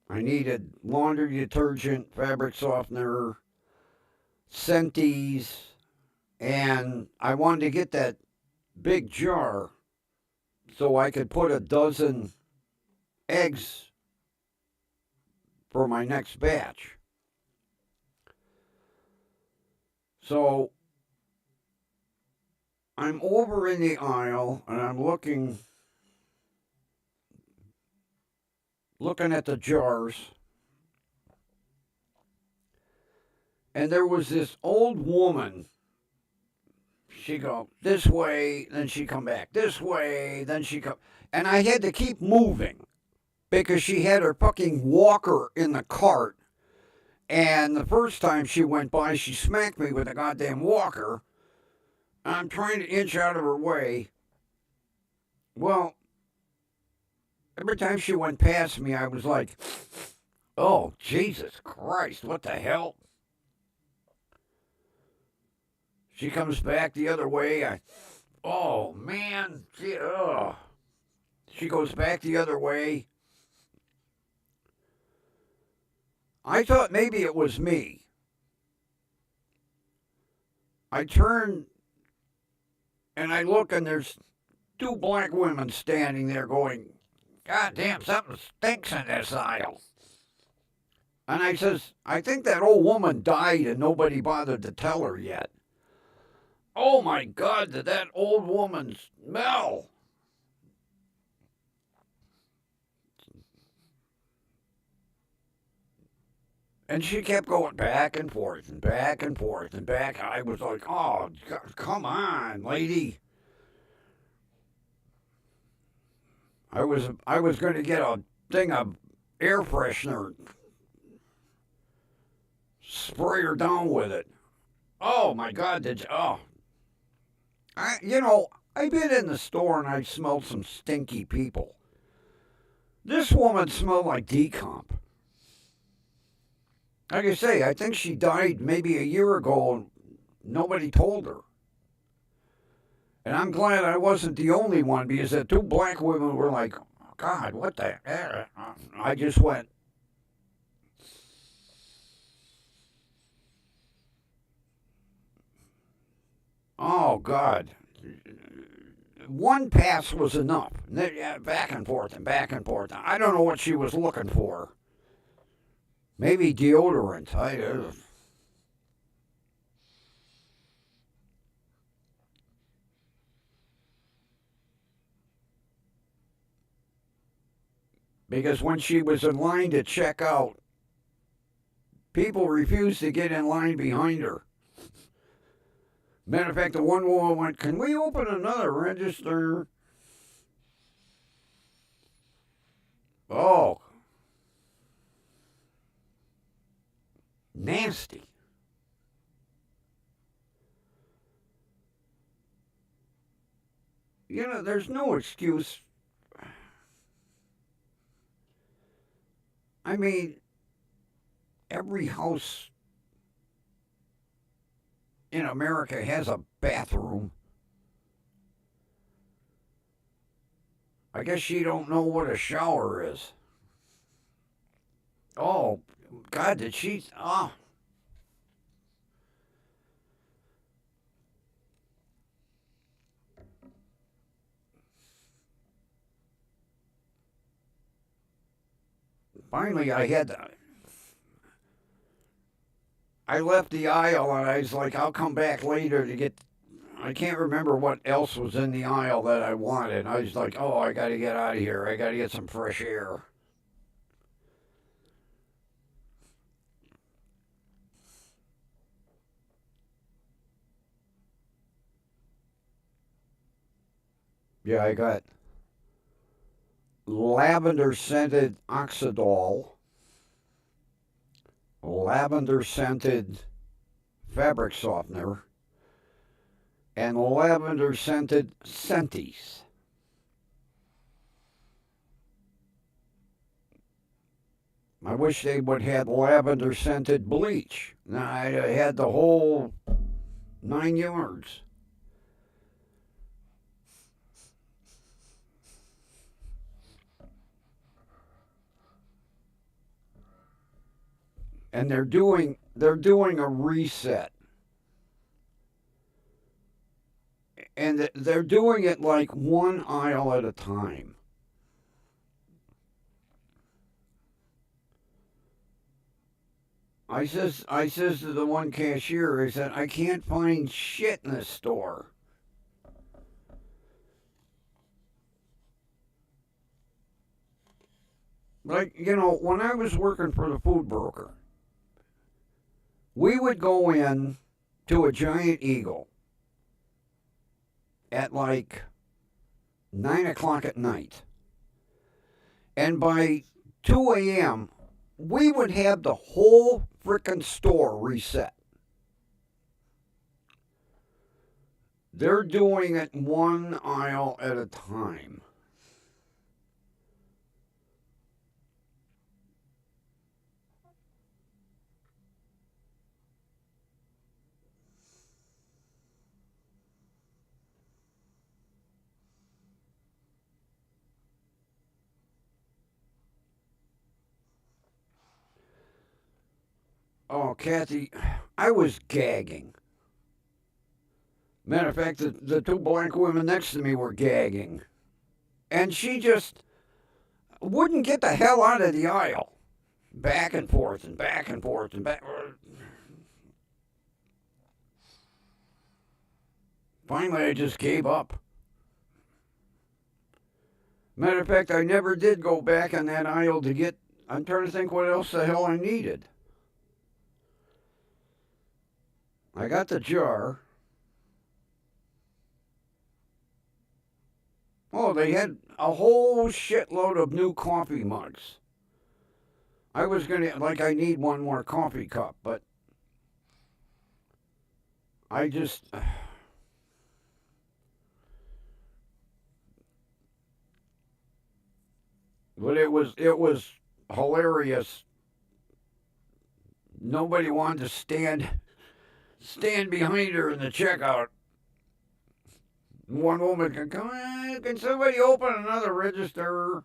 I needed laundry detergent, fabric softener, Scenties, and I wanted to get that big jar so I could put a dozen eggs for my next batch. So I'm over in the aisle and I'm looking at the jars. And there was this old woman. She go this way, then she come back this way, then she come, and I had to keep moving because she had her fucking walker in the cart. And the first time she went by, she smacked me with a goddamn walker. I'm trying to inch out of her way. Well, every time she went past me, I was like, oh, Jesus Christ, what the hell? She comes back the other way. Oh, man. She goes back the other way. I thought maybe it was me. I turn and I look, and there's two black women standing there going, God damn, something stinks in this aisle. And I says, I think that old woman died and nobody bothered to tell her yet. Oh my God, did that old woman smell? And she kept going back and forth and back and forth and back. I was like, oh, God, come on, lady. I was going to get a thing of air freshener, spray her down with it. Oh my God, did you? Oh, I've been in the store and I smelled some stinky people. This woman smelled like decomp. Like I say, I think she died maybe a year ago and nobody told her. And I'm glad I wasn't the only one because the two black women were like, God, what the hell? I just went, oh, God. One pass was enough. Back and forth and back and forth. I don't know what she was looking for. Maybe deodorant. Because when she was in line to check out, people refused to get in line behind her. Matter of fact, the one woman went, can we open another register? Oh, nasty. There's no excuse. I mean, every house in America has a bathroom. I guess she don't know what a shower is. Oh, God, did she? Oh. Finally, I left the aisle and I was like, I'll come back later to get. I can't remember what else was in the aisle that I wanted. I was like, oh, I got to get out of here. I got to get some fresh air. Yeah, I got lavender scented Oxidol, lavender scented fabric softener, and lavender scented Scenties. I wish they would have lavender scented bleach. Now I had the whole 9 yards. And they're doing a reset. And they're doing it like one aisle at a time. I says to the one cashier, I said, I can't find shit in this store. Like, when I was working for the food broker, we would go in to a Giant Eagle at like 9 o'clock at night. And by 2 a.m., we would have the whole frickin' store reset. They're doing it one aisle at a time. Oh, Kathy, I was gagging. Matter of fact, the two black women next to me were gagging. And she just wouldn't get the hell out of the aisle. Back and forth and back and forth and back. Finally, I just gave up. Matter of fact, I never did go back on that aisle to get. I'm trying to think what else the hell I needed. I got the jar. Oh, they had a whole shitload of new coffee mugs. I was gonna, like, I need one more coffee cup, but I just. But it was hilarious. Nobody wanted to stand behind her in the checkout. One woman can come in, can somebody open another register?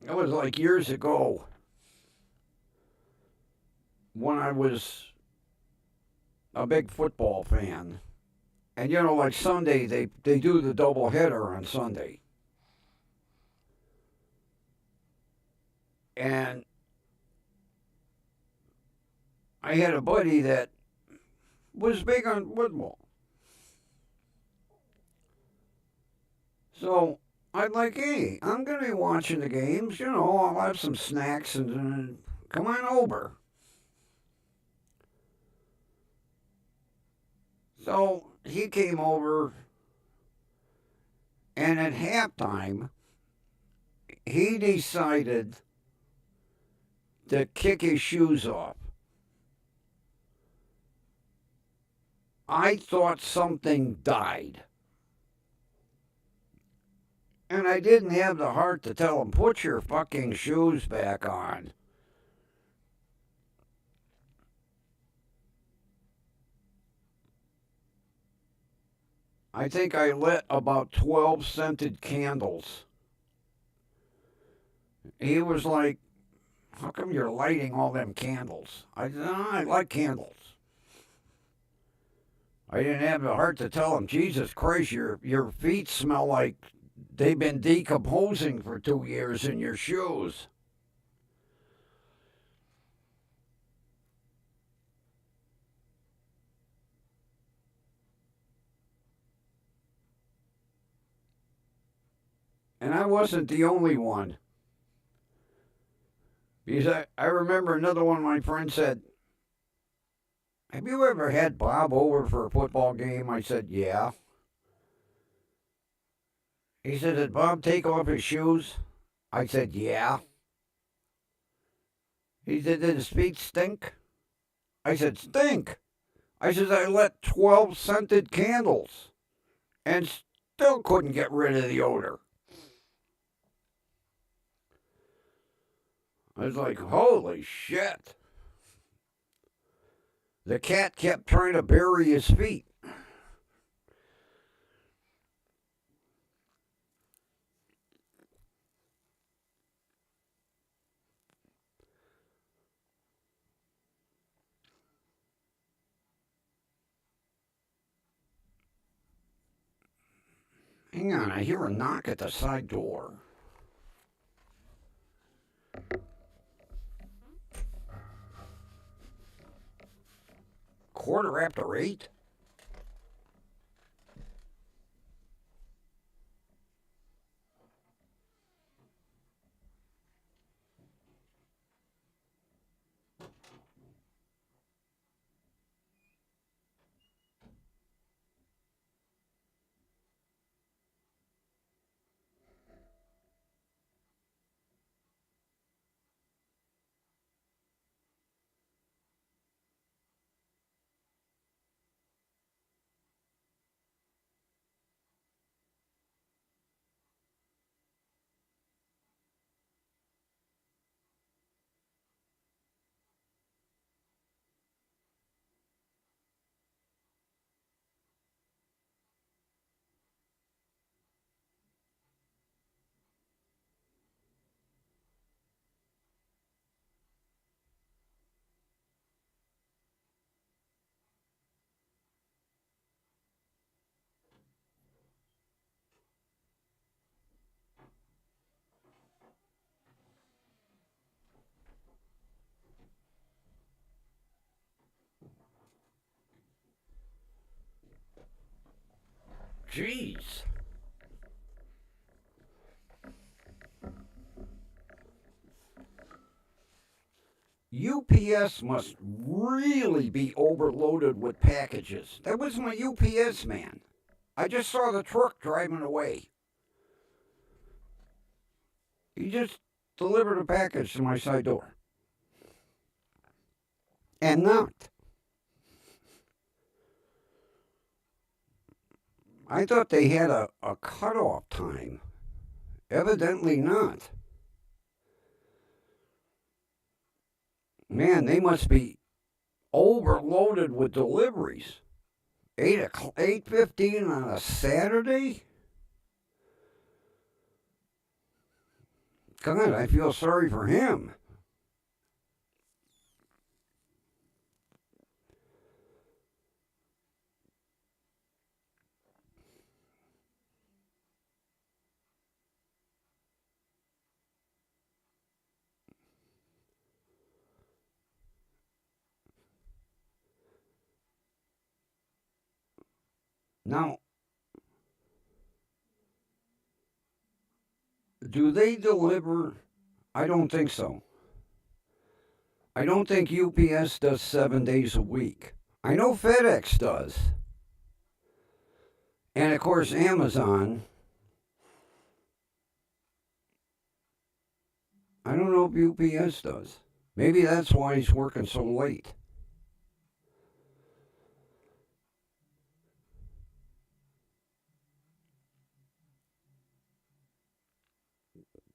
It was like years ago when I was a big football fan. And like Sunday, they do the double header on Sunday. And I had a buddy that was big on football. So I'm like, hey, I'm going to be watching the games. I'll have some snacks and come on over. So he came over, and at halftime, he decided to kick his shoes off. I thought something died. And I didn't have the heart to tell him, put your fucking shoes back on. I think I lit about 12 scented candles. He was like, how come you're lighting all them candles? I said, I like candles. I didn't have the heart to tell him, Jesus Christ, your feet smell like they've been decomposing for 2 years in your shoes. And I wasn't the only one. Because I remember another one of my friends said, have you ever had Bob over for a football game? I said, yeah. He said, did Bob take off his shoes? I said, yeah. He said, did his feet stink? I said, stink. I said, I lit 12 scented candles and still couldn't get rid of the odor. I was like, holy shit. The cat kept trying to bury his feet. Hang on, I hear a knock at the side door. Quarter after 8? Jeez. UPS must really be overloaded with packages. That was my UPS man. I just saw the truck driving away. He just delivered a package to my side door. And knocked. I thought they had a cutoff time. Evidently not. Man, they must be overloaded with deliveries. 8:15 on a Saturday? God, I feel sorry for him. Now, do they deliver? I don't think so. I don't think UPS does 7 days a week. I know FedEx does. And of course, Amazon. I don't know if UPS does. Maybe that's why he's working so late.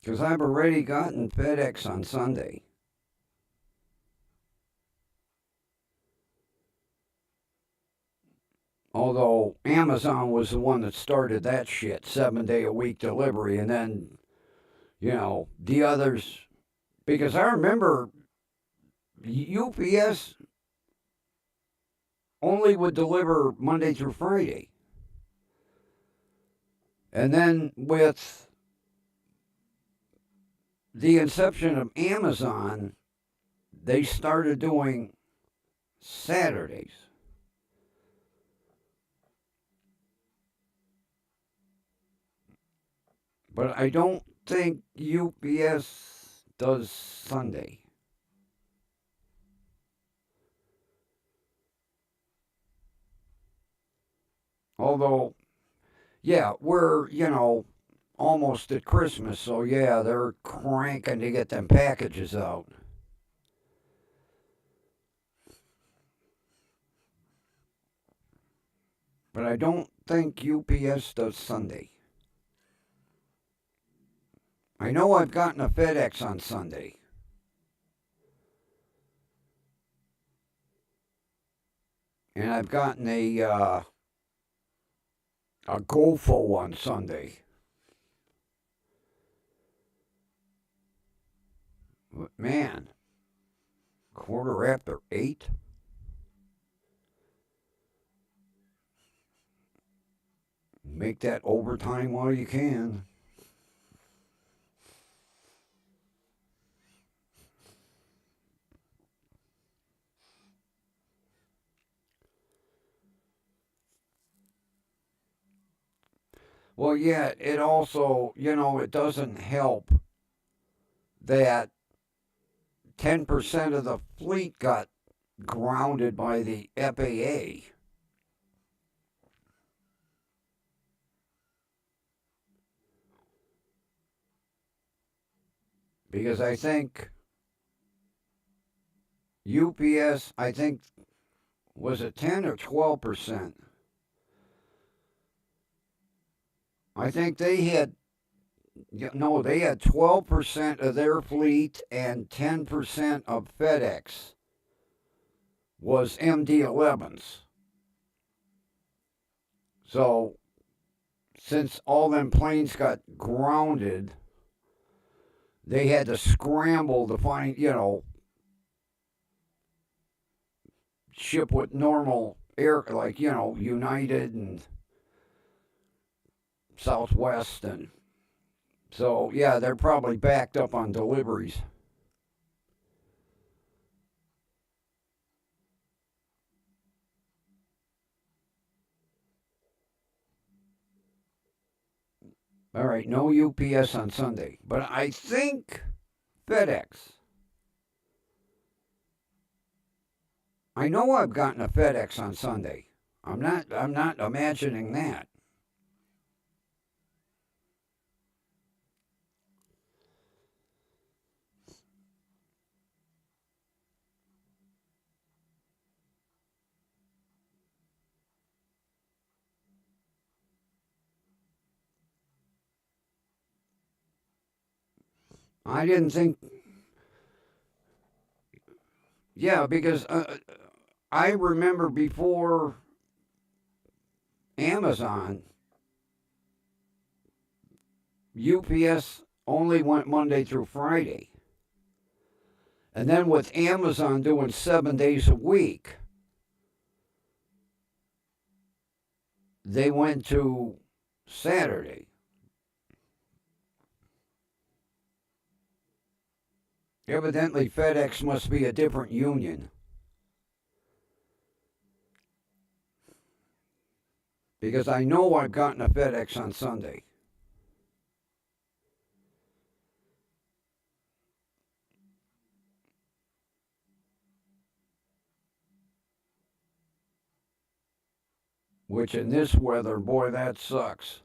Because I've already gotten FedEx on Sunday. Although Amazon was the one that started that shit, 7 day a week delivery, and then, the others. Because I remember UPS only would deliver Monday through Friday. And then with the inception of Amazon, they started doing Saturdays. But I don't think UPS does Sunday. Although, yeah, we're, almost at Christmas, so yeah, they're cranking to get them packages out. But I don't think UPS does Sunday. I know I've gotten a FedEx on Sunday. And I've gotten a Coffe on Sunday. But man, quarter after 8? Make that overtime while you can. Well, yeah, it also, it doesn't help that 10% of the fleet got grounded by the FAA. Because I think UPS, was it 10 or 12%? I think they had, no, they had 12% of their fleet and 10% of FedEx was MD-11s. So since all them planes got grounded, they had to scramble to find, ship with normal air, like, United and Southwest. And so, yeah, they're probably backed up on deliveries. All right, no UPS on Sunday. But I think FedEx. I know I've gotten a FedEx on Sunday. I'm not imagining that. I didn't think. Yeah, because I remember before Amazon, UPS only went Monday through Friday. And then with Amazon doing 7 days a week, they went to Saturday. Evidently, FedEx must be a different union. Because I know I've gotten a FedEx on Sunday. Which in this weather, boy, that sucks.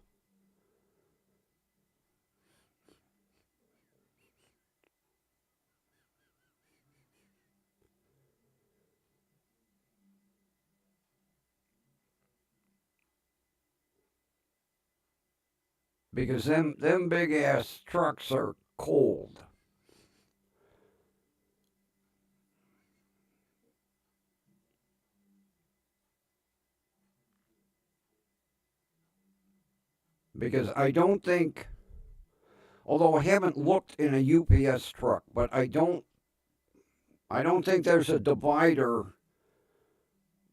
Because them big ass trucks are cold. Because I don't think, although I haven't looked in a UPS truck, but I don't think there's a divider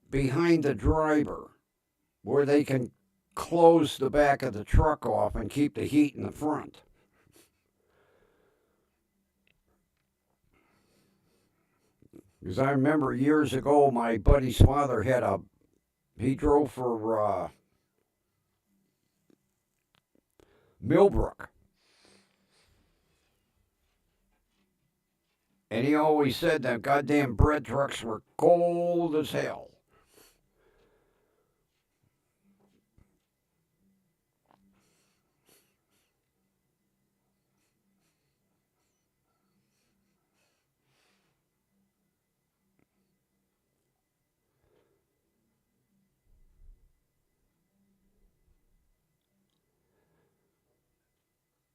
behind the driver where they can close the back of the truck off and keep the heat in the front. Because I remember years ago, my buddy's father he drove for Millbrook. And he always said that goddamn bread trucks were cold as hell.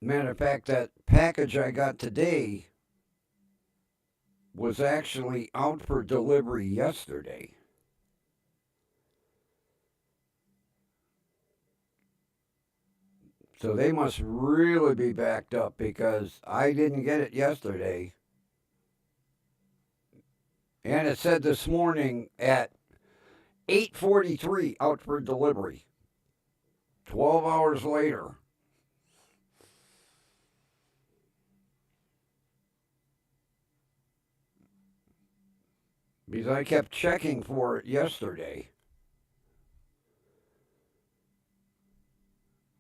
Matter of fact, that package I got today was actually out for delivery yesterday. So they must really be backed up because I didn't get it yesterday. And it said this morning at 8:43 out for delivery. 12 hours later. Because I kept checking for it yesterday.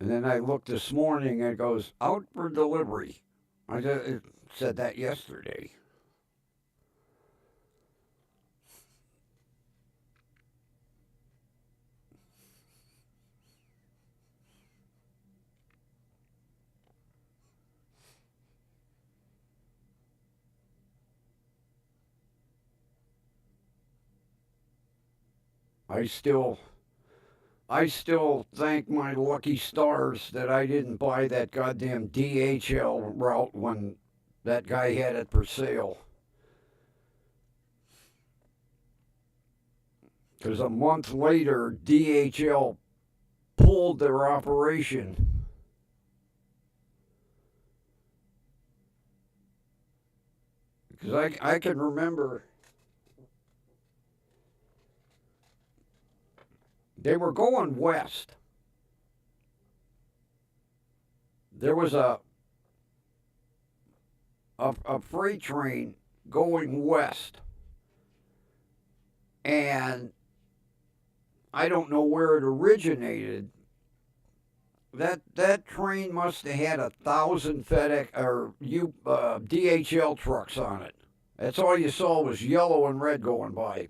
And then I looked this morning and it goes out for delivery. It said that yesterday. I still thank my lucky stars that I didn't buy that goddamn DHL route when that guy had it for sale. Because a month later, DHL pulled their operation. Because I can remember they were going west. There was a freight train going west. And I don't know where it originated. That train must have had 1,000 FedEx or DHL trucks on it. That's all you saw was yellow and red going by.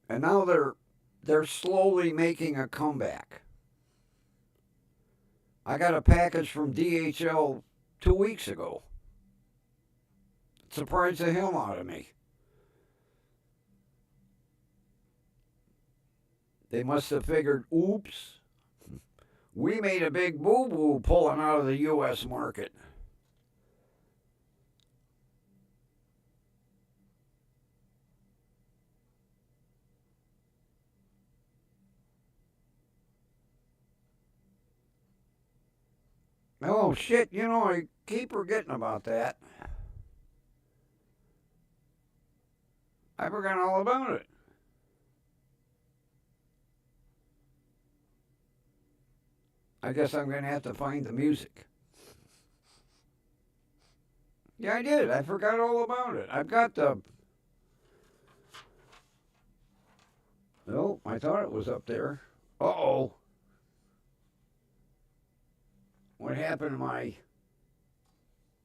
And now they're slowly making a comeback. I got a package from DHL 2 weeks ago. It surprised the hell out of me. They must have figured, oops, we made a big boo-boo pulling out of the U.S. market. Oh, shit, I keep forgetting about that. I forgot all about it. I guess I'm going to have to find the music. Yeah, I did. I forgot all about it. I've got the... Oh, I thought it was up there. Uh-oh. What happened to my...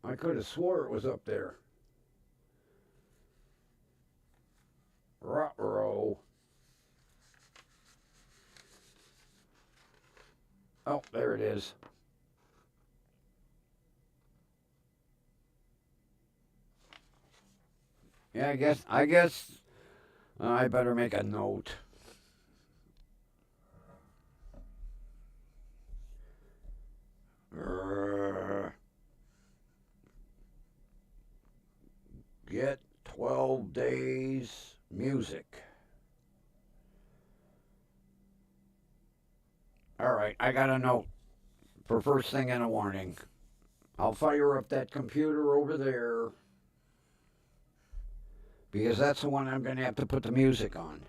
I could have swore it was up there. Ruh-roh. Oh, there it is. Yeah, I guess I better make a note. Get 12 days music. All right, I got a note for first thing in the morning. I'll fire up that computer over there because that's the one I'm going to have to put the music on.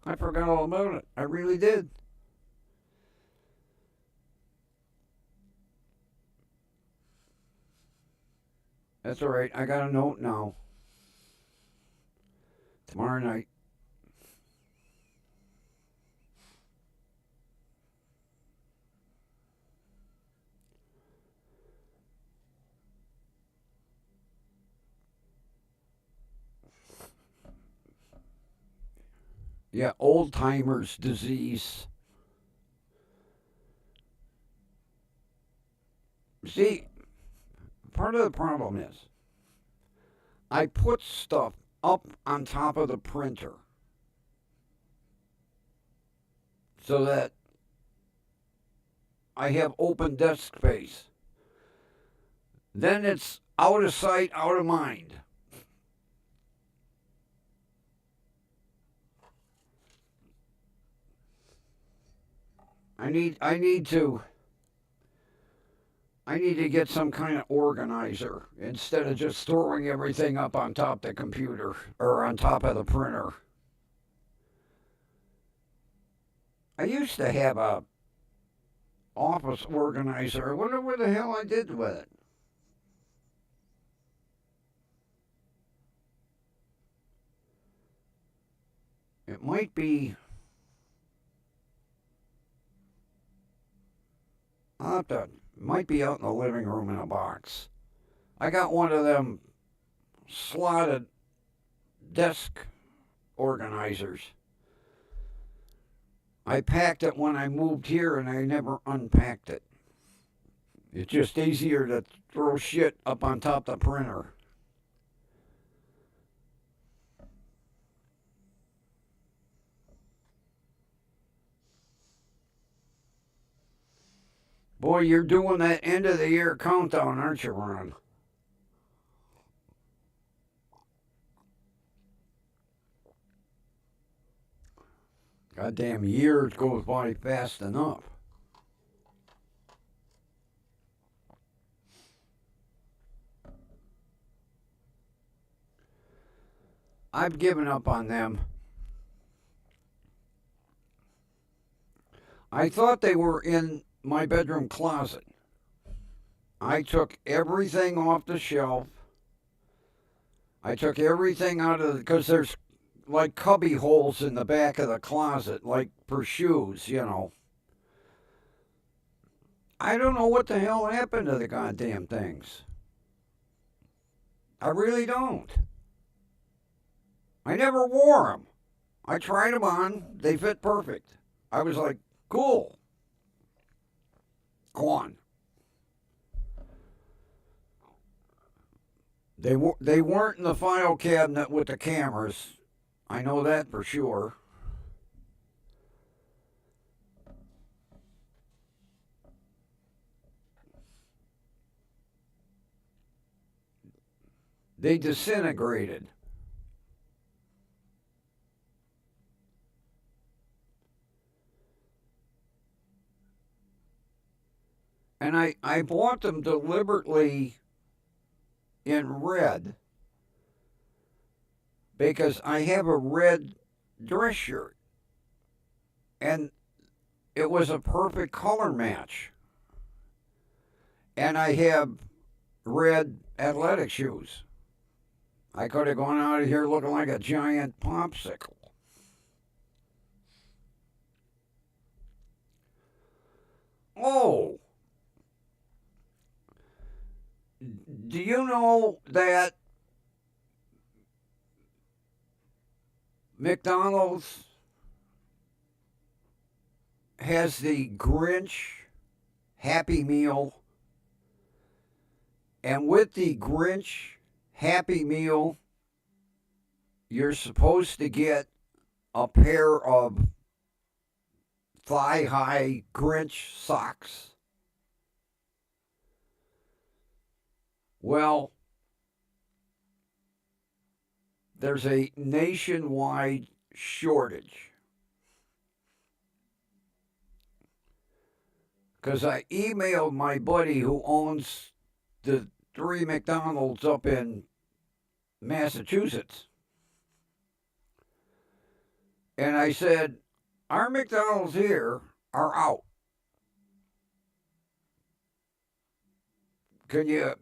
I forgot all about it. I really did. That's all right. I got a note now. Tomorrow night. Yeah, old timers disease. See, part of the problem is I put stuff up on top of the printer so that I have open desk space. Then it's out of sight, out of mind. I need to I need to get some kind of organizer instead of just throwing everything up on top of the computer or on top of the printer. I used to have a office organizer. I wonder what the hell I did with it. It might be. Might be out in the living room in a box. I got one of them slotted desk organizers. I packed it when I moved here and I never unpacked it. It's just easier to throw shit up on top of the printer. Boy, you're doing that end of the year countdown, aren't you, Ron? Goddamn years goes by fast enough. I've given up on them. I thought they were in my bedroom closet. I took everything off the shelf. I took everything out of because there's like cubby holes in the back of the closet, like for shoes, you know. I don't know what the hell happened to the goddamn things. I really don't. I never wore them. I tried them on. They fit perfect. I was like, cool. Go on. They weren't in the file cabinet with the cameras. I know that for sure. They disintegrated. And I bought them deliberately in red because I have a red dress shirt. And it was a perfect color match. And I have red athletic shoes. I could have gone out of here looking like a giant popsicle. Oh, do you know that McDonald's has the Grinch Happy Meal? And with the Grinch Happy Meal, you're supposed to get a pair of thigh high Grinch socks. Well, there's a nationwide shortage. Because I emailed my buddy who owns the 3 McDonald's up in Massachusetts. And I said, our McDonald's here are out. Can you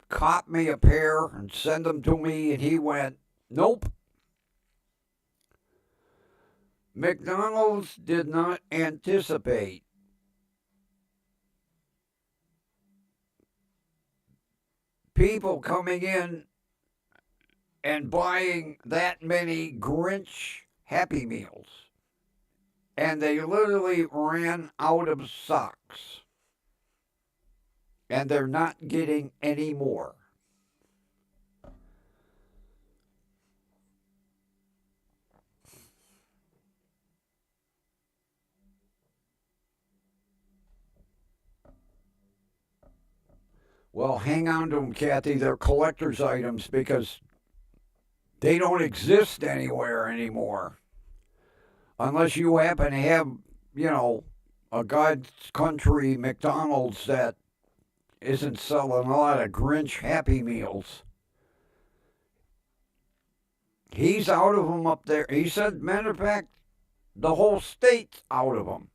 cop me a pair and send them to me? And he went, nope. McDonald's did not anticipate people coming in and buying that many Grinch Happy Meals. And they literally ran out of socks. And they're not getting any more. Well, hang on to them, Kathy. They're collector's items because they don't exist anywhere anymore. Unless you happen to have, you know, a God's country McDonald's that isn't selling a lot of Grinch Happy Meals. He's out of them up there. He said, matter of fact, the whole state's out of them.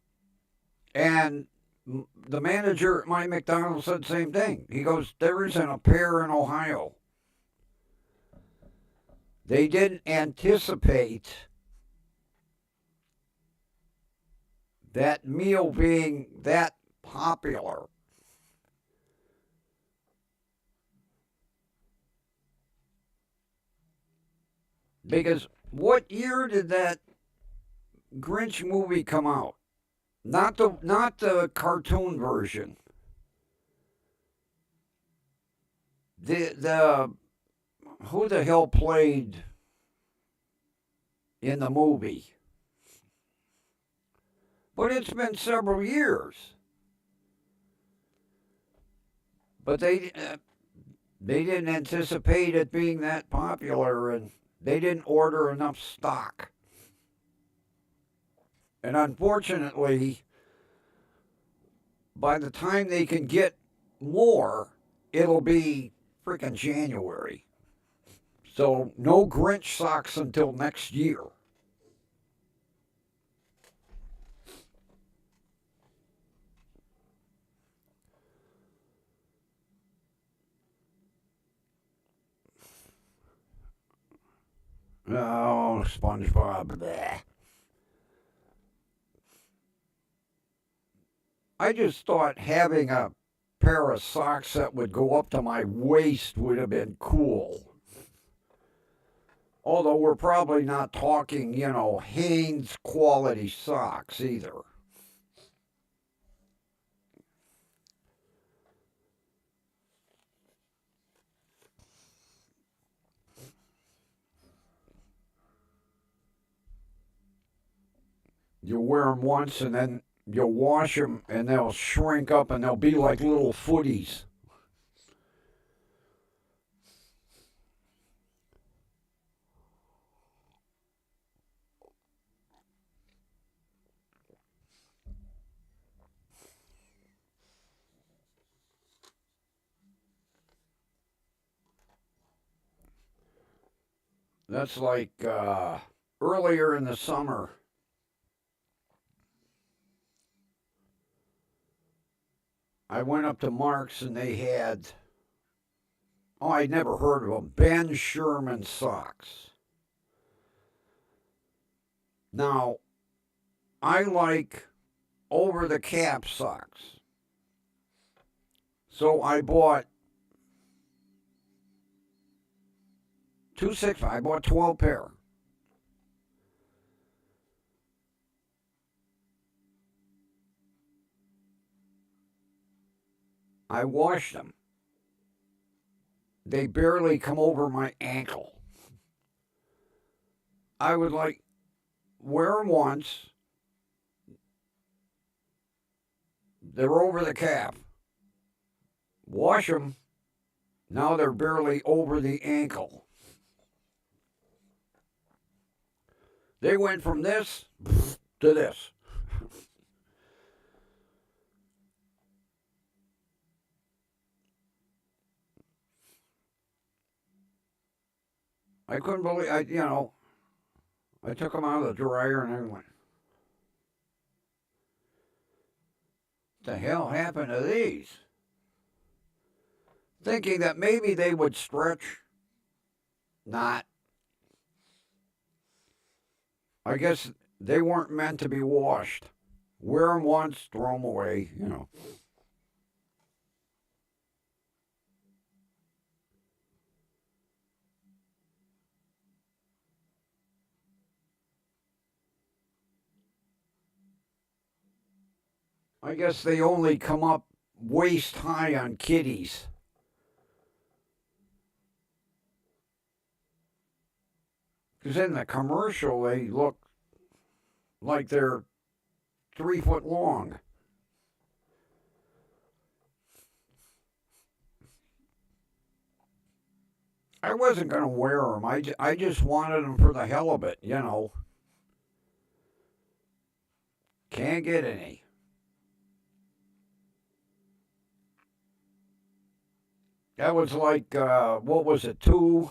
And the manager at my McDonald's said the same thing. He goes, there isn't a pair in Ohio. They didn't anticipate that meal being that popular. Because what year did that Grinch movie come out? Not the cartoon version. The who the hell played in the movie? But it's been several years. But they didn't anticipate it being that popular, and they didn't order enough stock. And unfortunately, by the time they can get more, it'll be freaking January. So no Grinch socks until next year. Oh, SpongeBob. Bleh. I just thought having a pair of socks that would go up to my waist would have been cool. Although we're probably not talking, Hanes quality socks either. You wear them once and then you'll wash them and they'll shrink up and they'll be like little footies. That's like earlier in the summer. I went up to Mark's and they had, I'd never heard of them, Ben Sherman socks. Now, I like over the cap socks. So I bought 265. I bought 12 pair. I washed them. They barely come over my ankle. I would wear them once. They're over the calf. Wash them. Now they're barely over the ankle. They went from this to this. I couldn't believe, I took them out of the dryer and everything. What the hell happened to these? Thinking that maybe they would stretch. Not. I guess they weren't meant to be washed. Wear them once, throw them away, I guess they only come up waist high on kitties. Because in the commercial, they look like they're 3 foot long. I wasn't going to wear them. I just wanted them for the hell of it, Can't get any. That was like, what was it, 2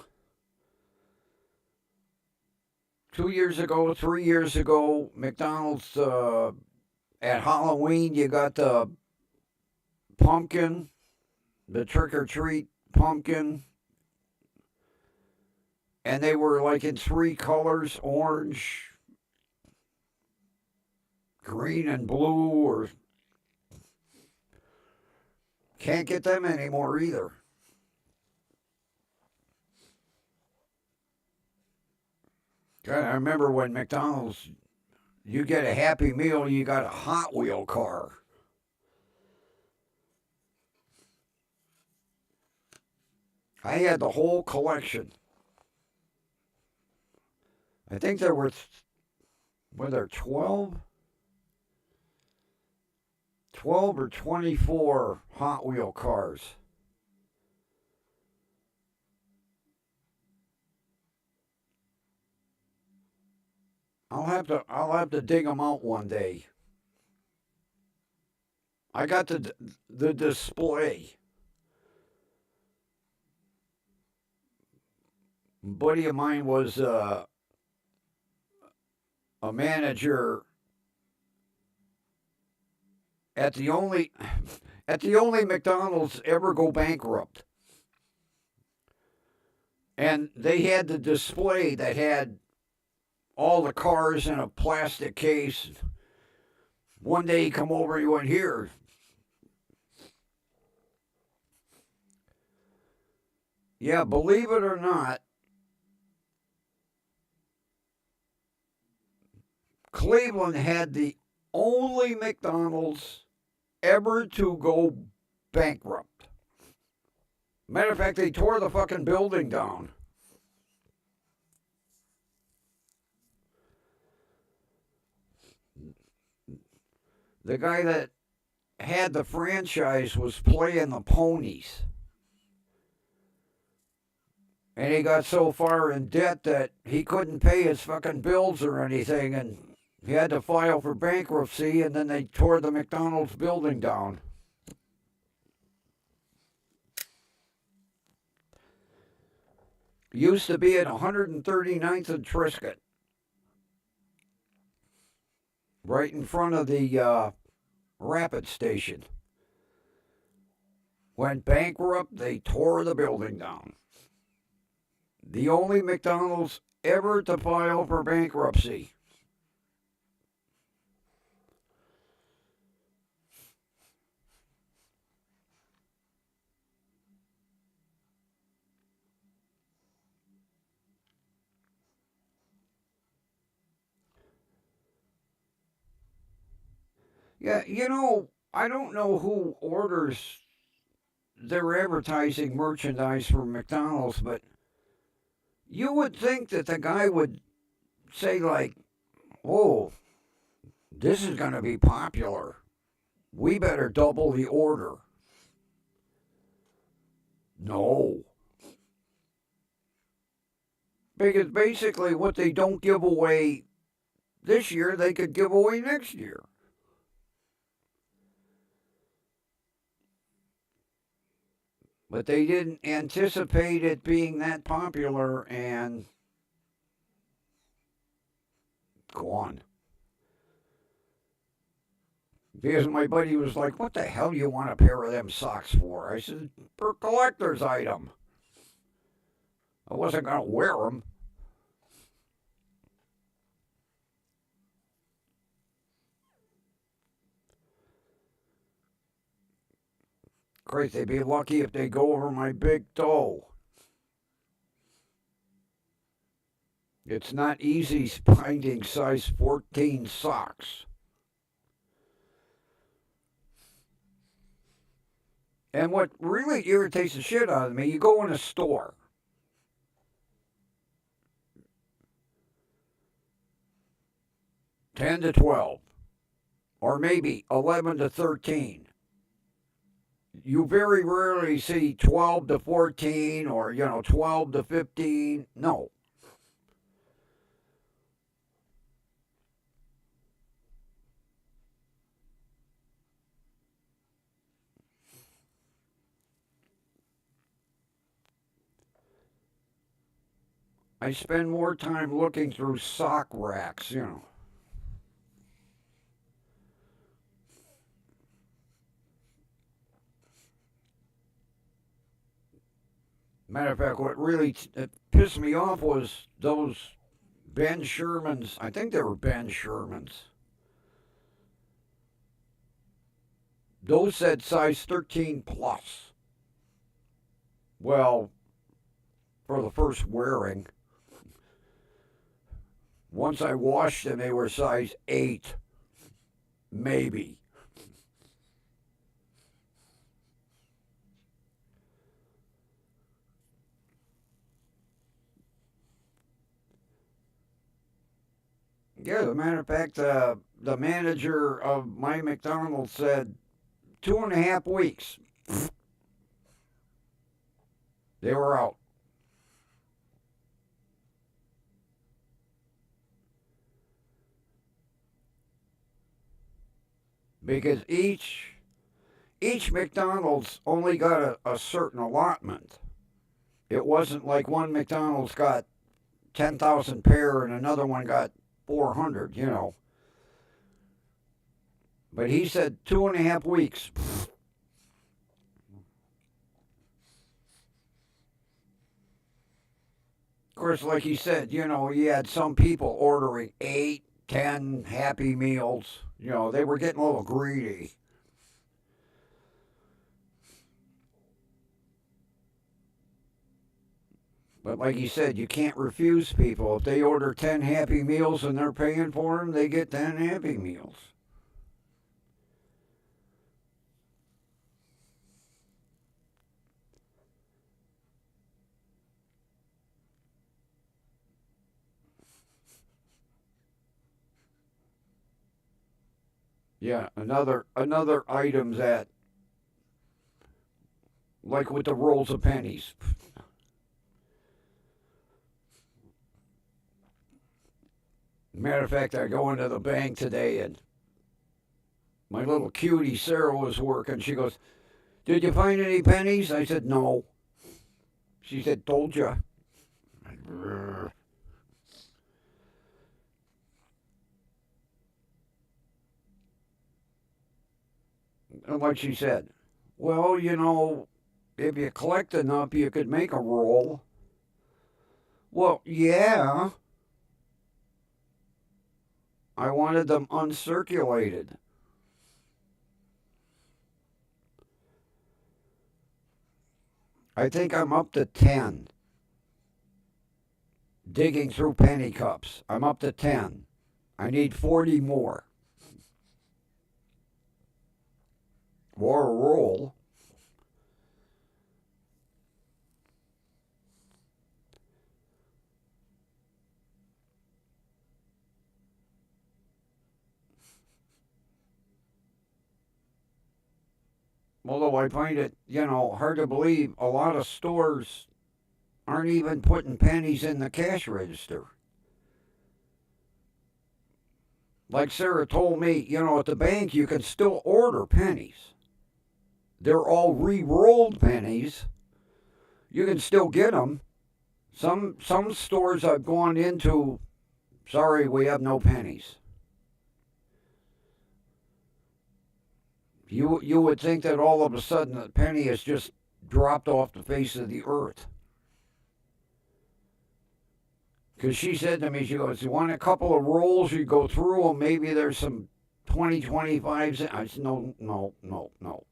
years ago, 3 years ago, McDonald's, at Halloween, you got the pumpkin, the trick or treat pumpkin, and they were like in three colors: orange, green, and blue, or can't get them anymore either. God, I remember when McDonald's, you get a Happy Meal, you got a Hot Wheel car. I had the whole collection. I think were there 12? 12 or 24 Hot Wheel cars. I'll have to dig them out one day. I got the display. A buddy of mine was a manager at the only at the only McDonald's ever go bankrupt. And they had the display that had all the cars in a plastic case. One day he come over and he went, "Here." Yeah, believe it or not, Cleveland had the only McDonald's ever to go bankrupt. Matter of fact, they tore the fucking building down. The guy that had the franchise was playing the ponies. And he got so far in debt that he couldn't pay his fucking bills or anything, and he had to file for bankruptcy, and then they tore the McDonald's building down. Used to be at 139th and Triscuit, right in front of the Rapid Station. Went bankrupt, they tore the building down. The only McDonald's ever to file for bankruptcy. Yeah, I don't know who orders their advertising merchandise from McDonald's, but you would think that the guy would say, like, "Oh, this is going to be popular. We better double the order." No. Because basically, what they don't give away this year, they could give away next year. But they didn't anticipate it being that popular and go on. Because my buddy was like, "What the hell do you want a pair of them socks for?" I said, "For collector's item." I wasn't going to wear them. Christ, they'd be lucky if they go over my big toe. It's not easy finding size 14 socks. And what really irritates the shit out of me, you go in a store. Ten to 12, or maybe 11 to 13. You very rarely see 12 to 14 or, 12 to 15. No. I spend more time looking through sock racks, you know. Matter of fact, what really pissed me off was those Ben Shermans. I think they were Ben Shermans. Those said size 13 plus. Well, for the first wearing, once I washed them, they were size 8, maybe. Yeah, as a matter of fact, the manager of my McDonald's said 2.5 weeks. They were out. Because each McDonald's only got a certain allotment. It wasn't like one McDonald's got 10,000 pair and another one got 400, you know. But he said 2.5 weeks. Of course, like he said, you know, he had some people ordering 8, 10 Happy Meals. You know, they were getting a little greedy. But like he said, you can't refuse people. If they order 10 Happy Meals and they're paying for them, they get 10 Happy Meals. Yeah, another item that, like with the rolls of pennies. Matter of fact, I go into the bank today and my little cutie Sarah was working. She goes, "Did you find any pennies?" I said, "No." She said, "Told you." And like she said, "Well, you know, if you collect enough, you could make a roll." Well, yeah, I wanted them uncirculated. I think I'm up to 10 digging through penny cups. I'm up to 10. I need 40 more. Or a roll. Although I find it, you know, hard to believe a lot of stores aren't even putting pennies in the cash register. Like Sarah told me, you know, at the bank you can still order pennies. They're all re-rolled pennies. You can still get them. Some stores I've gone into, sorry, we have no pennies. You would think that all of a sudden the penny has just dropped off the face of the earth. Because she said to me, she goes, "You want a couple of rolls? You go through them. Maybe there's some 2025s." I said, "No, no, no, no."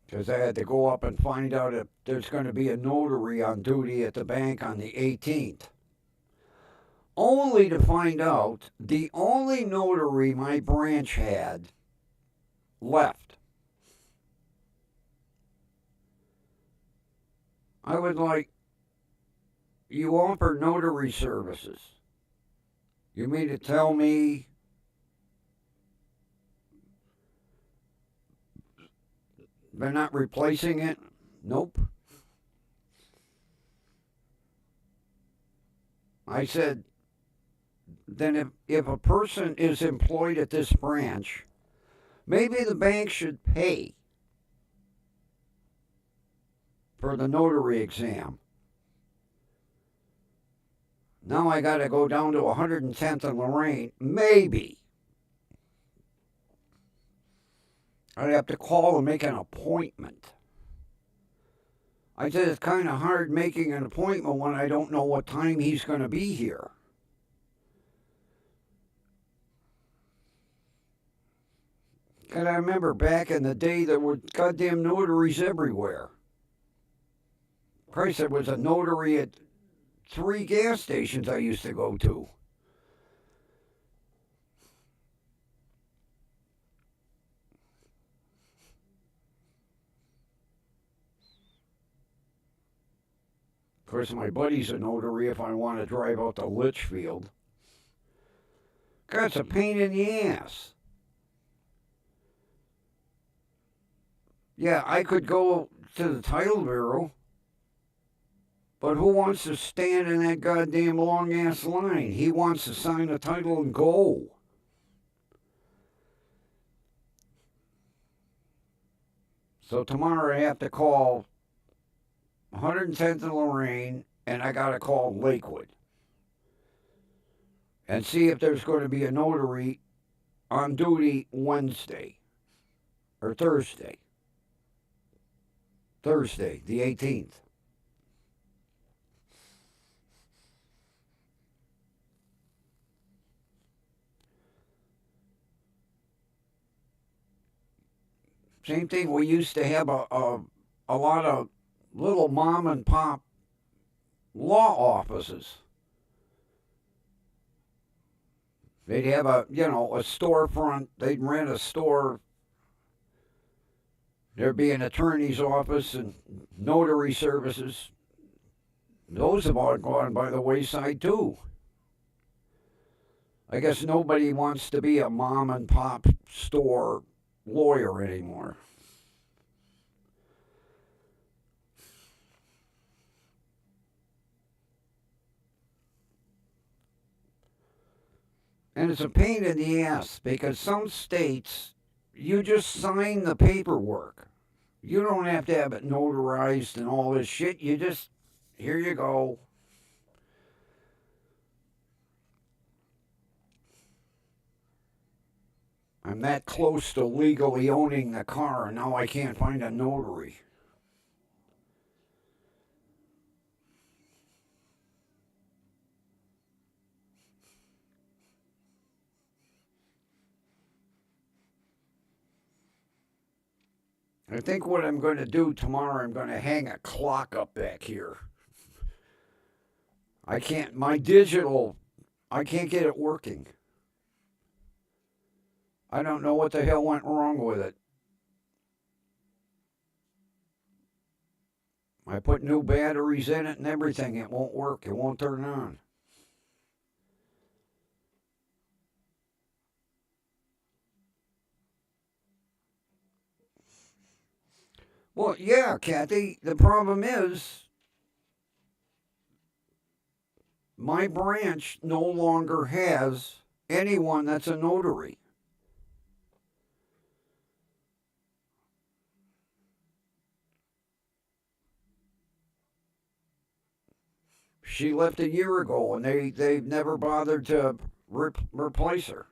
Because I had to go up and find out if there's going to be a notary on duty at the bank on the 18th. Only to find out the only notary my branch had left. I was like, "You offer notary services. You mean to tell me they're not replacing it?" Nope. I said, "Then if a person is employed at this branch Maybe the bank should pay for the notary exam. Now I got to go down to 110th and Lorraine. Maybe. I'd have to call and make an appointment. I said it's kind of hard making an appointment when I don't know what time he's going to be here. And I remember back in the day there were goddamn notaries everywhere. Christ, there was a notary at 3 gas stations I used to go to. Of course, my buddy's a notary if I want to drive out to Litchfield. God, it's a pain in the ass. Yeah, I could go to the title bureau, but who wants to stand in that goddamn long ass line? He wants to sign a title and go. So tomorrow I have to call 110th and Lorraine, and I got to call Lakewood and see if there's going to be a notary on duty Wednesday or Thursday. Thursday, the 18th. Same thing, we used to have a lot of little mom and pop law offices. They'd have a storefront, they'd rent a store. There'd be an attorney's office and notary services. Those have all gone by the wayside too. I guess nobody wants to be a mom and pop store lawyer anymore. And it's a pain in the ass because some states, you just sign the paperwork. You don't have to have it notarized and all this shit. You just, here you go. I'm that close to legally owning the car, and now I can't find a notary. I think what I'm going to do tomorrow, I'm going to hang a clock up back here. I can't get it working. I don't know what the hell went wrong with it. I put new batteries in it and everything. It won't work. It won't turn on. Well, yeah, Kathy, the problem is my branch no longer has anyone that's a notary. She left a year ago, and they've never bothered to replace her.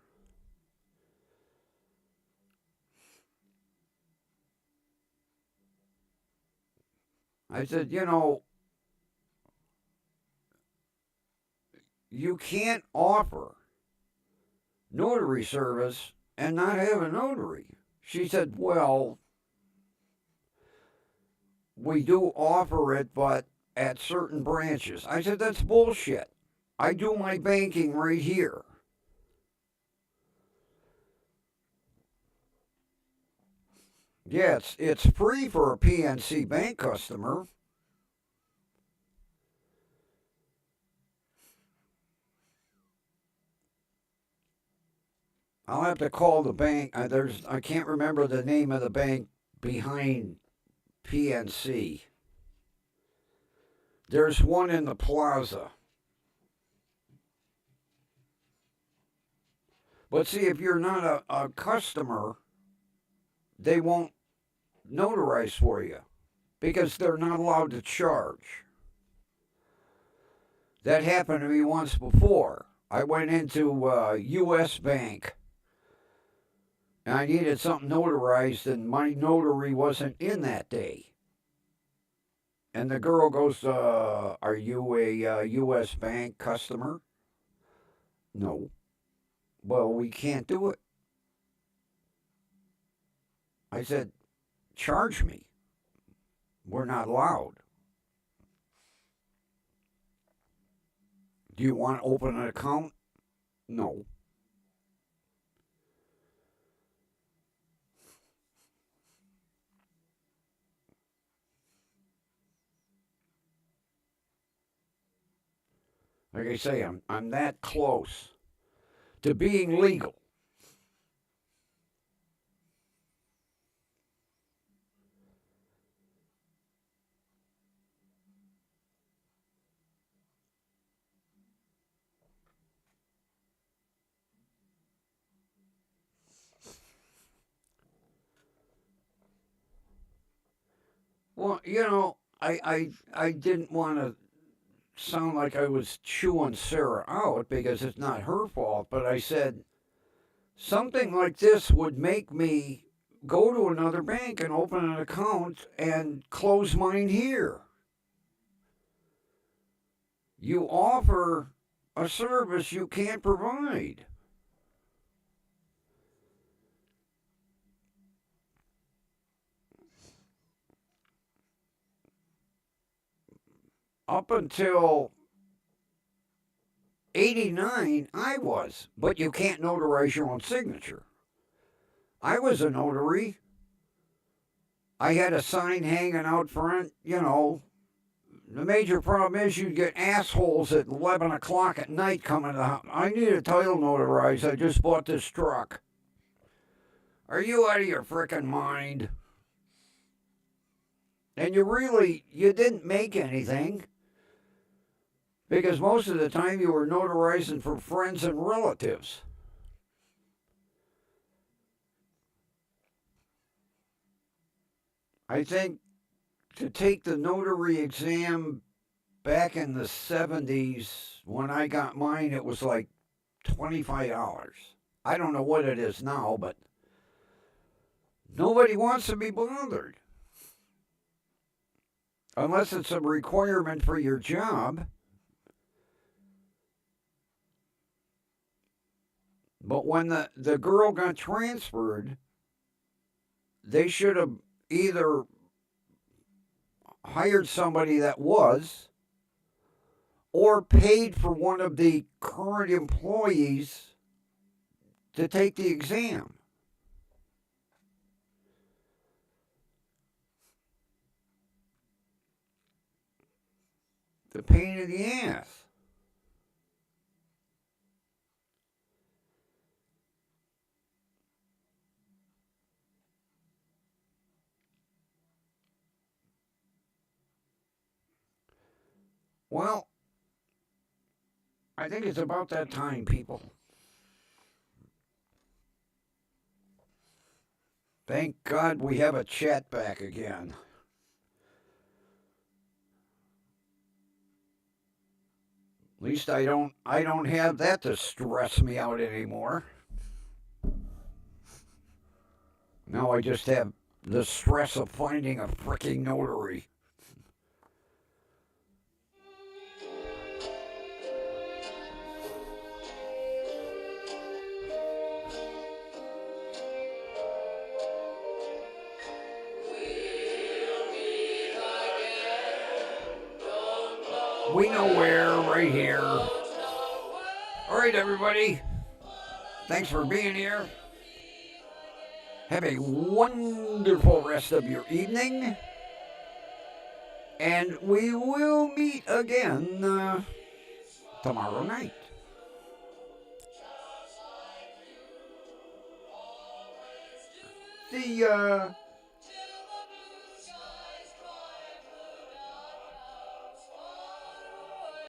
I said, you can't offer notary service and not have a notary. She said, well, we do offer it, but at certain branches. I said, that's bullshit. I do my banking right here. Yeah, it's free for a PNC bank customer. I'll have to call the bank. I can't remember the name of the bank behind PNC. There's one in the plaza. But see, if you're not a customer they won't notarize for you because they're not allowed to charge. That happened to me once before. I went into a U.S. bank and I needed something notarized, and my notary wasn't in that day. And the girl goes, "Are you a U.S. bank customer?" No. Well, we can't do it. I said, "Charge me. We're not allowed." "Do you want to open an account?" No. Like I say, I'm that close to being legal. Well, I didn't want to sound like I was chewing Sarah out because it's not her fault, but I said something like this would make me go to another bank and open an account and close mine here. You offer a service you can't provide. Up until 89, I was, but you can't notarize your own signature. I was a notary. I had a sign hanging out front, The major problem is you get assholes at 11 o'clock at night coming to the house. "I need a title notarized. I just bought this truck." Are you out of your frickin' mind? And you didn't make anything because most of the time you were notarizing for friends and relatives. I think to take the notary exam back in the 70s, when I got mine, it was like $25. I don't know what it is now, but nobody wants to be bothered. Unless it's a requirement for your job. But when the girl got transferred, they should have either hired somebody that was, or paid for one of the current employees to take the exam. The pain in the ass. Well, I think it's about that time, people. Thank God we have a chat back again. At least I don't have that to stress me out anymore. Now I just have the stress of finding a freaking notary. We know where, right here. All right, everybody. Thanks for being here. Have a wonderful rest of your evening. And we will meet again tomorrow night. The